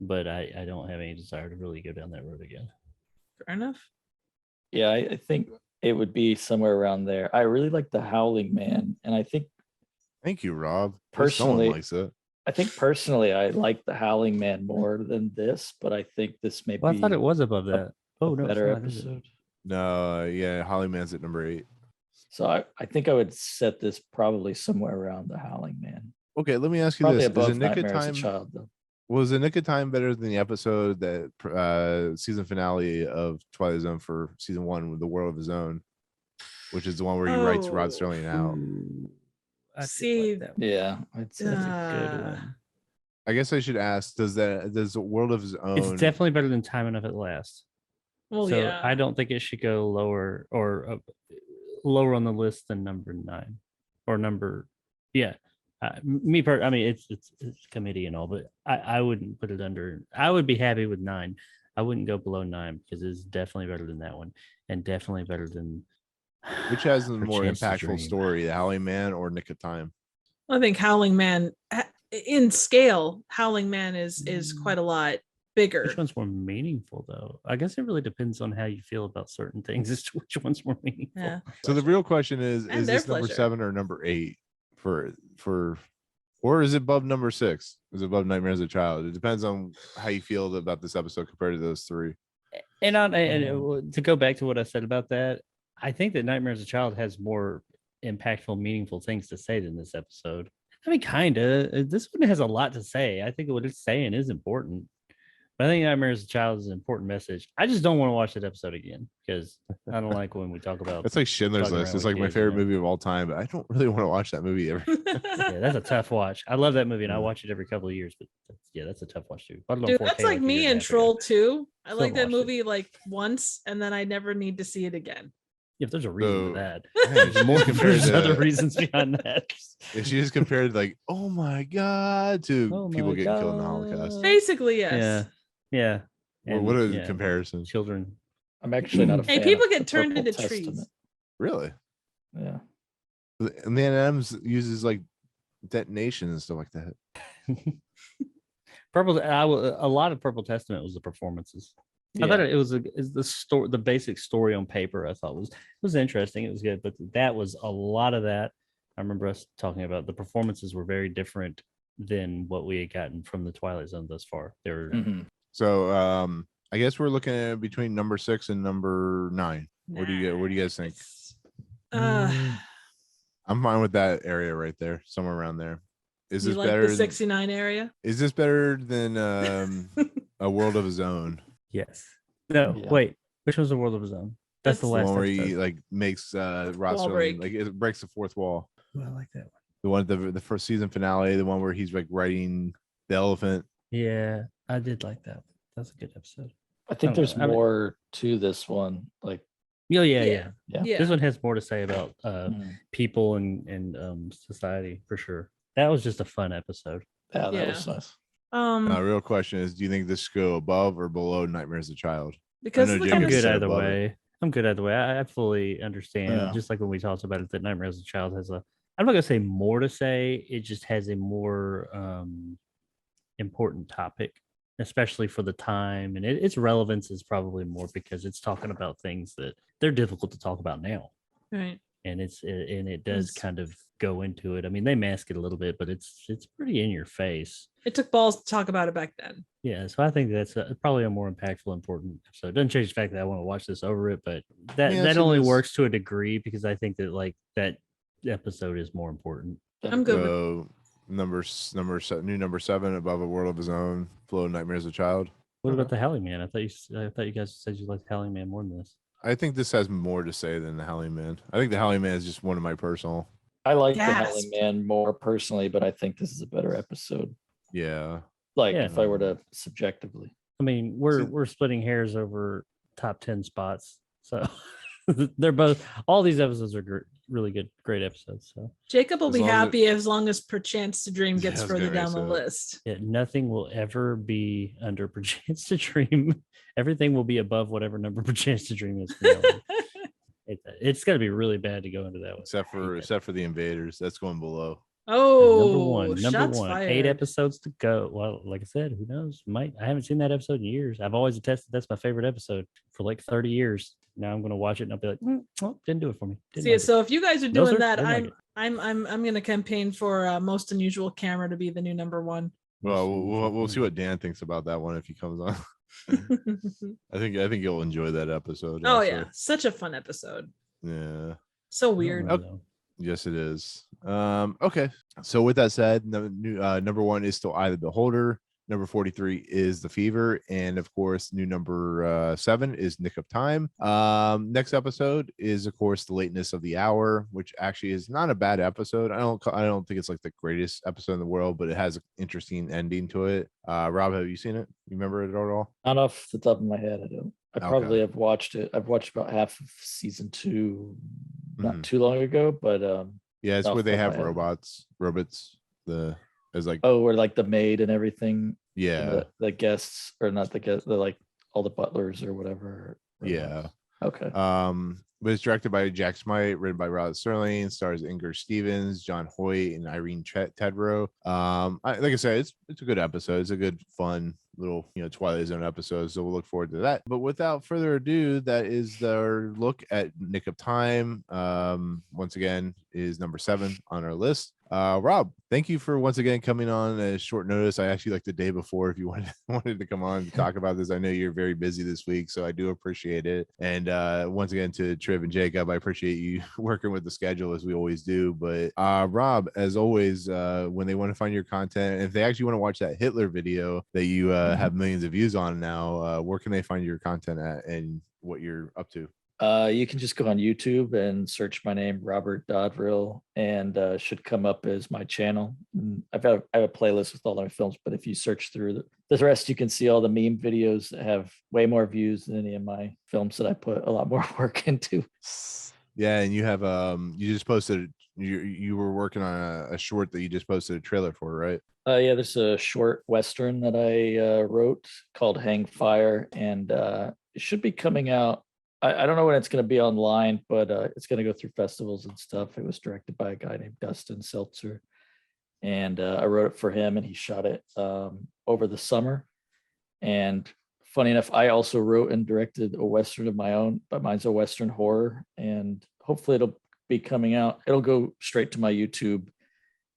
but I don't have any desire to really go down that road again. Fair enough. Yeah, I think it would be somewhere around there. I really like the Howling Man, and I think Thank you, Rob. Personally- Someone likes it. personally I like the Howling Man more than this, but I think this may Well, be I thought it was above that. Oh a no, better it's not, is it? episode. No, yeah, Hollyman's at number 8. So I think I would set this probably somewhere around the Howling Man. Okay, let me ask you Probably this: above Is a Nick of Nightmare as a Time Child, though. was a Nick of Time better than the episode that season finale of Twilight Zone for season 1 with The World of His Own, which is the one where he writes Rod Oh. Serling out? Ooh, I did See, like that one. Yeah, I'd say That's a good Uh, one. I guess I should ask: Does The World of His Own? It's definitely better than Time Enough at Last. Well, So yeah. I don't think it should go lower or lower on the list than number 9 or number. Yeah, I mean, it's committee and all, but I wouldn't put it under. I would be happy with 9. I wouldn't go below 9 because it's definitely better than that one, and definitely better than. Which has the Her more Chance to impactful Dream. story, The Howling Man or Nick of Time? I think Howling Man, in scale, Howling Man is quite a lot bigger. Which one's more meaningful, though? I guess it really depends on how you feel about certain things as to which one's more meaningful. Yeah. So the real question is And their this number pleasure. 7 or number 8 or is it above number 6? Is it above Nightmare as a Child? It depends on how you feel about this episode compared to those 3. And to go back to what I said about that, I think that Nightmare as a Child has more impactful, meaningful things to say than this episode. I mean, kind of. This one has a lot to say. I think what it's saying is important. But I think Nightmare as a Child is an important message. I just don't want to watch that episode again because I don't like when we talk about. That's like Schindler's fucking List. around It's with like my kids, favorite you know? movie of all time, but I don't really want to watch that movie ever. Yeah, that's a tough watch. I love that movie and I Yeah. watch it every couple of years, but that's a tough watch too. Bought it on Dude, 4K that's like a year me and a and half ago. Troll 2. I Still like that watched it. movie like once, and then I never need to see it again. If there's a reason So, for that, Man, there's she more just compared there's other to- reasons behind that. If she just compared like, oh my god, to Oh people my getting killed in the Holocaust. God. Basically, yes. Yeah. Well, what a yeah, comparison. children. I'm actually not a Hey, fan people of get the turned Purple into trees. Testament. Really? Yeah. And then Adams uses like detonation and stuff like that. A lot of Purple Testament was the performances. I thought it was the story, the basic story on paper. I thought was interesting. It was good, but that was a lot of that. I remember us talking about the performances were very different than what we had gotten from the Twilight Zone thus far. They were Mhm. So I guess we're looking at between number 6 and number 9. What do you guys think? I'm fine with that area right there, somewhere around there. Is You this like better? the than- 69 area? Is this better than A World of His Own? yes. No, Yeah. wait. Which was the World of His Own? That's the The last one where he episode. like makes Rod Wall Serling, break. like it breaks the fourth wall. Ooh, I like that one. The one at the first season finale, the one where he's like riding the elephant. Yeah, I did like that. That's a good episode. I think don't there's know. I mean- more to this one. Like, Oh yeah, Yeah. yeah. yeah. This one has more to say about Mhm. people and society for sure. That was just a fun episode. Yeah, that Yeah. was nice. Real question is, do you think this should go above or below Nightmare as a Child? Because I of know the Jacob I'm good said either above it. way. I'm good either way. I fully understand. Yeah. Just like when we talked about it, that Nightmare as a Child has a. I'm not gonna say more to say. It just has a more important topic, especially for the time, and its relevance is probably more because it's talking about things that they're difficult to talk about now, right. and it does Yes. kind of go into it. I mean, they mask it a little bit, but it's pretty in your face. It took balls to talk about it back then. Yeah, so I think that's probably a more impactful, important episode. It doesn't change the fact that I want to watch this over it, but that see only this. works to a degree because I think that like that episode is more important. I'm good with So number 7, Above a World of His Own, below Nightmare as a Child. What about the Howling Man? I thought you guys said you liked Howling Man more than this. I think this has more to say than the Howling Man. I think the Howling Man is just one of my personal. I like the Gasp. Howling Man more personally, but I think this is a better episode. Yeah. Like Yeah. if I were to subjectively. I mean, we're splitting hairs over top 10 spots, so they're both. All these episodes are really good, great episodes. So Jacob will As be long as happy as long as Perchance to Dream Yeah, gets I was further getting ready down to the say that. list. yeah, nothing will ever be under Perchance to Dream. Everything will be above whatever number Perchance to Dream is. From now on. It's got to be really bad to go into that one. Except for the Invaders, that's going below. Oh, Number shots one, fired. 8 episodes to go. Well, like I said, who knows? I haven't seen that episode in years. I've always attested that's my favorite episode for like 30 years. Now I'm going to watch it and I'll be like, well, didn't do it for me. Didn't See, like it. so if you guys are No, doing sir, that, didn't like it. I'm going to campaign for Most Unusual Camera to be the new number 1. Well, we'll see what Dan thinks about that one if he comes on. I think you'll enjoy that episode. Oh actually. yeah, such a fun episode. Yeah. So I don't weird. know, though. Yes, it is. Okay. So with that said, number 1 is still Eye of the Beholder. Number 43 is The Fever, and of course, new number 7 is Nick of Time. Next episode is of course The Lateness of the Hour, which actually is not a bad episode. I don't think it's like the greatest episode in the world, but it has an interesting ending to it. Rob, have you seen it? You remember it at all? Not off the top of my head, I don't. I probably have watched it. I've watched about half of season 2 not too long ago, but Yeah, it's off where the they top of have my head. robots. As like Or like the maid and everything. yeah, The guests, or not the guests, like all the butlers or whatever. yeah. Okay. But it's directed by Jack Smite, written by Rod Serling, stars Inger Stevens, John Hoyt, and Irene Tedrow. Like I said, it's a good episode. It's a good, fun little Twilight Zone episode. So we'll look forward to that. But without further ado, that is our look at Nick of Time. Once again, is number 7 on our list. Rob, thank you for once again coming on at short notice. I actually like the day before if you wanted to come on and talk about this. I know you're very busy this week, so I do appreciate it. And once again to Triv and Jacob, I appreciate you working with the schedule as we always do. But Rob, as always, when they want to find your content, if they actually want to watch that Hitler video that you have millions of views on now, where can they find your content at and what you're up to? You can just go on YouTube and search my name, Robert Dodrill, and should come up as my channel. I have a playlist with all my films, but if you search through the rest, you can see all the meme videos that have way more views than any of my films that I put a lot more work into. Yeah, and you have you just posted you were working on a short that you just posted a trailer for, right? Yeah, there's a short Western that I wrote called Hang Fire, and it should be coming out. I don't know when it's going to be online, but it's going to go through festivals and stuff. It was directed by a guy named Dustin Seltzer, and I wrote it for him, and he shot it over the summer. And funny enough, I also wrote and directed a Western of my own, but mine's a Western horror, and hopefully it'll be coming out. It'll go straight to my YouTube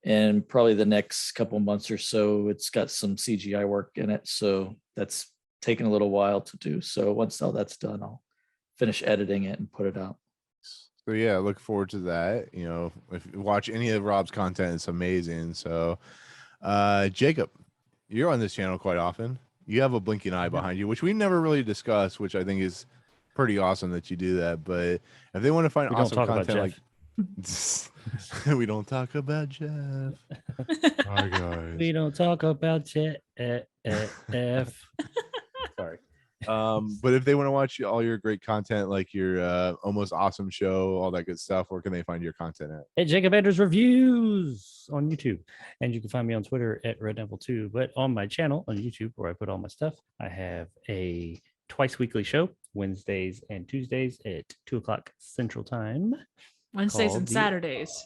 in probably the next couple months or so. It's got some CGI work in it, so that's taken a little while to do. So once all that's done, I'll finish editing it and put it out. So yeah, look forward to that. If you watch any of Rob's content, it's amazing. So Jacob, you're on this channel quite often. You have a blinking eye behind you, which we never really discussed, which I think is pretty awesome that you do that. But if they want to find We don't awesome talk about content Jeff. like we don't talk about Jeff. Hi guys. We don't talk about Jeff. Sorry. But if they want to watch all your great content, like your almost awesome show, all that good stuff, where can they find your content at? At Jacob Anders Reviews on YouTube. And you can find me on Twitter at RedNeville2. But on my channel on YouTube, where I put all my stuff, I have a twice weekly show, Wednesdays and Tuesdays at 2:00 Central Time. Wednesdays called and Saturdays.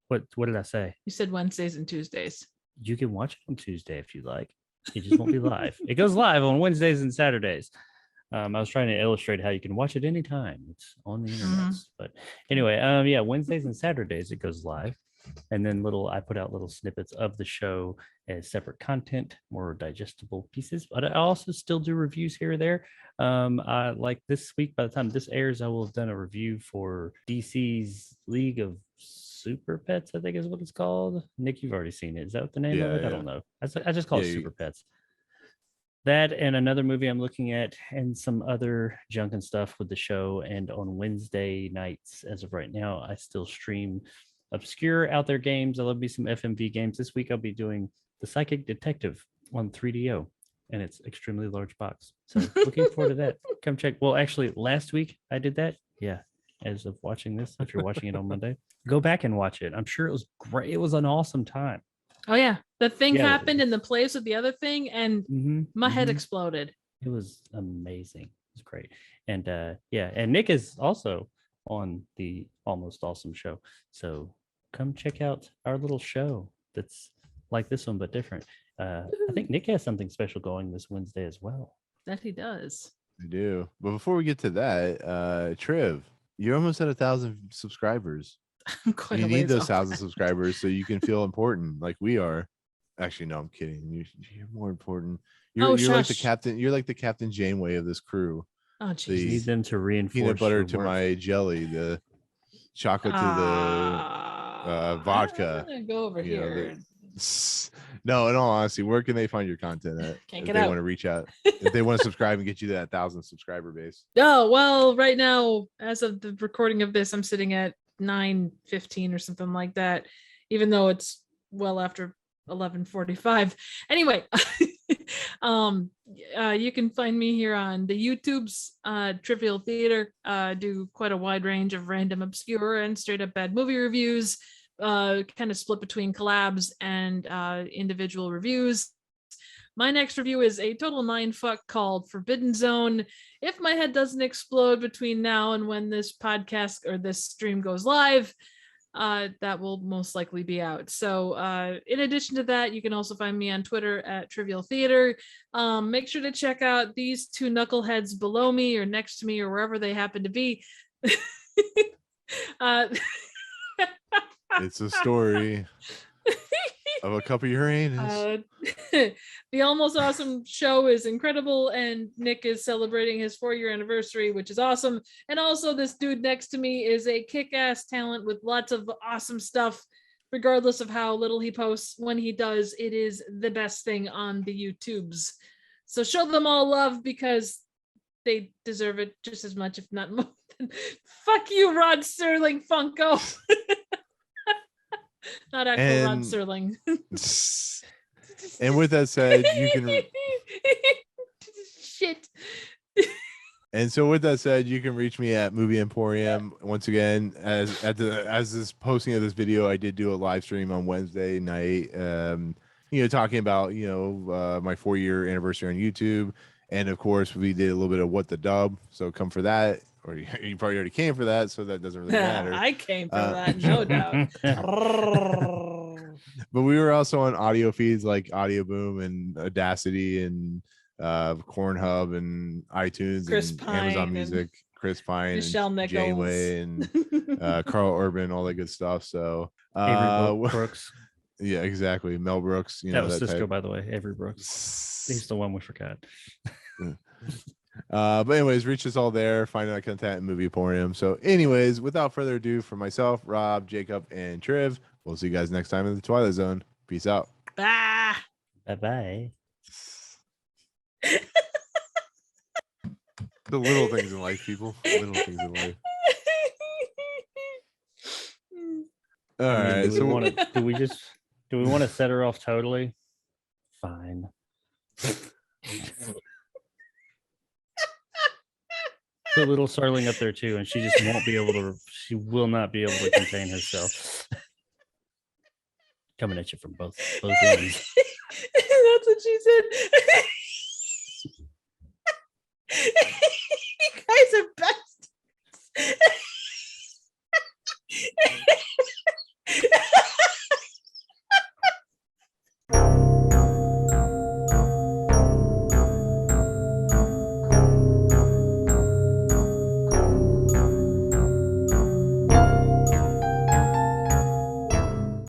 What did I say? You said Wednesdays and Tuesdays. You can watch it on Tuesday if you like. It just won't be live. It goes live on Wednesdays and Saturdays. I was trying to illustrate how you can watch it anytime. It's on the internet. But anyway, yeah, Wednesdays and Saturdays it goes live. And then I put out little snippets of the show as separate content, more digestible pieces. But I also still do reviews here or there. Like this week, by the time this airs, I will have done a review for DC's League of Super Pets, I think is what it's called. Nick, you've already seen it. Is that what the name of it? I don't know. I just call it Super Pets. That and another movie I'm looking at, and some other junk and stuff with the show. And on Wednesday nights, as of right now, I still stream obscure out there games. There'll be some FMV games. This week I'll be doing The Psychic Detective on 3DO, and it's extremely large box. So looking forward to that. Come check. Well, actually, last week I did that. Yeah. As of watching this, if you're watching it on Monday, go back and watch it. I'm sure it was great. It was an awesome time. Oh yeah, the thing happened in the place with the other thing, and my head exploded. It was amazing. It was great. And yeah, and Nick is also on the Almost Awesome show. So come check out our little show that's like this one but different. I think Nick has something special going this Wednesday as well. That he does. I do. But before we get to that, Triv, you're almost at 1,000 subscribers. You need those 1,000 subscribers so you can feel important like we are. Actually, no, I'm kidding. You're more important. You're like the captain. You're like the Captain Janeway of this crew. Oh, jeez. You need them to reinforce peanut butter to work. My jelly, the chocolate to the vodka. I'm gonna go over here. No, in all honesty, where can they find your content at? Can't if get they out. Want to reach out, if they want to subscribe and get you to that 1,000 subscriber base. Oh, well, right now, as of the recording of this, I'm sitting at 9:15 or something like that, even though it's well after 11:45. Anyway, you can find me here on the YouTube's Trivial Theater. Do quite a wide range of random, obscure, and straight up bad movie reviews, kind of split between collabs and individual reviews. My next review is a total mindfuck called Forbidden Zone. If my head doesn't explode between now and when this podcast or this stream goes live, that will most likely be out. So in addition to that, you can also find me on Twitter at Trivial Theater. Make sure to check out these two knuckleheads below me or next to me or wherever they happen to be. It's a story of a cup of Uranus. The Almost Awesome show is incredible, and Nick is celebrating his 4-year anniversary, which is awesome. And also, this dude next to me is a kick-ass talent with lots of awesome stuff. Regardless of how little he posts, when he does, it is the best thing on the YouTubes. So show them all love because they deserve it just as much, if not more. Fuck you, Rod Serling Funko. Not actual Rod Serling. And with that said, you can shit. And so with that said, you can reach me at Movie Emporium. Once again, as this posting of this video, I did do a live stream on Wednesday night, talking about, my 4-year anniversary on YouTube. And of course, we did a little bit of What the Dub. So come for that. Or you probably already came for that, so that doesn't really matter. I came for that, no doubt. But we were also on audio feeds like Audio Boom and Audacity and Cornhub and iTunes Chris and Pine Amazon Music, Chris Pine, Michelle and Nichols. Janeway and Carl Urban, all that good stuff. So Avery Brooks. Yeah, exactly. Mel Brooks. That was Cisco, by the way. Avery Brooks. He's the one we forgot. But anyways, reach us all there. Find out content at Movie Emporium. So anyways, without further ado, for myself, Rob, Jacob, and Triv, we'll see you guys next time in the Twilight Zone. Peace out. Bye. Bye. The little things in life, people. Little things in life. All right. Do we want to set her off totally? Fine. put little Serling up there too, and she just won't be able to. She will not be able to contain herself. Coming at you from both ends. That's what she said.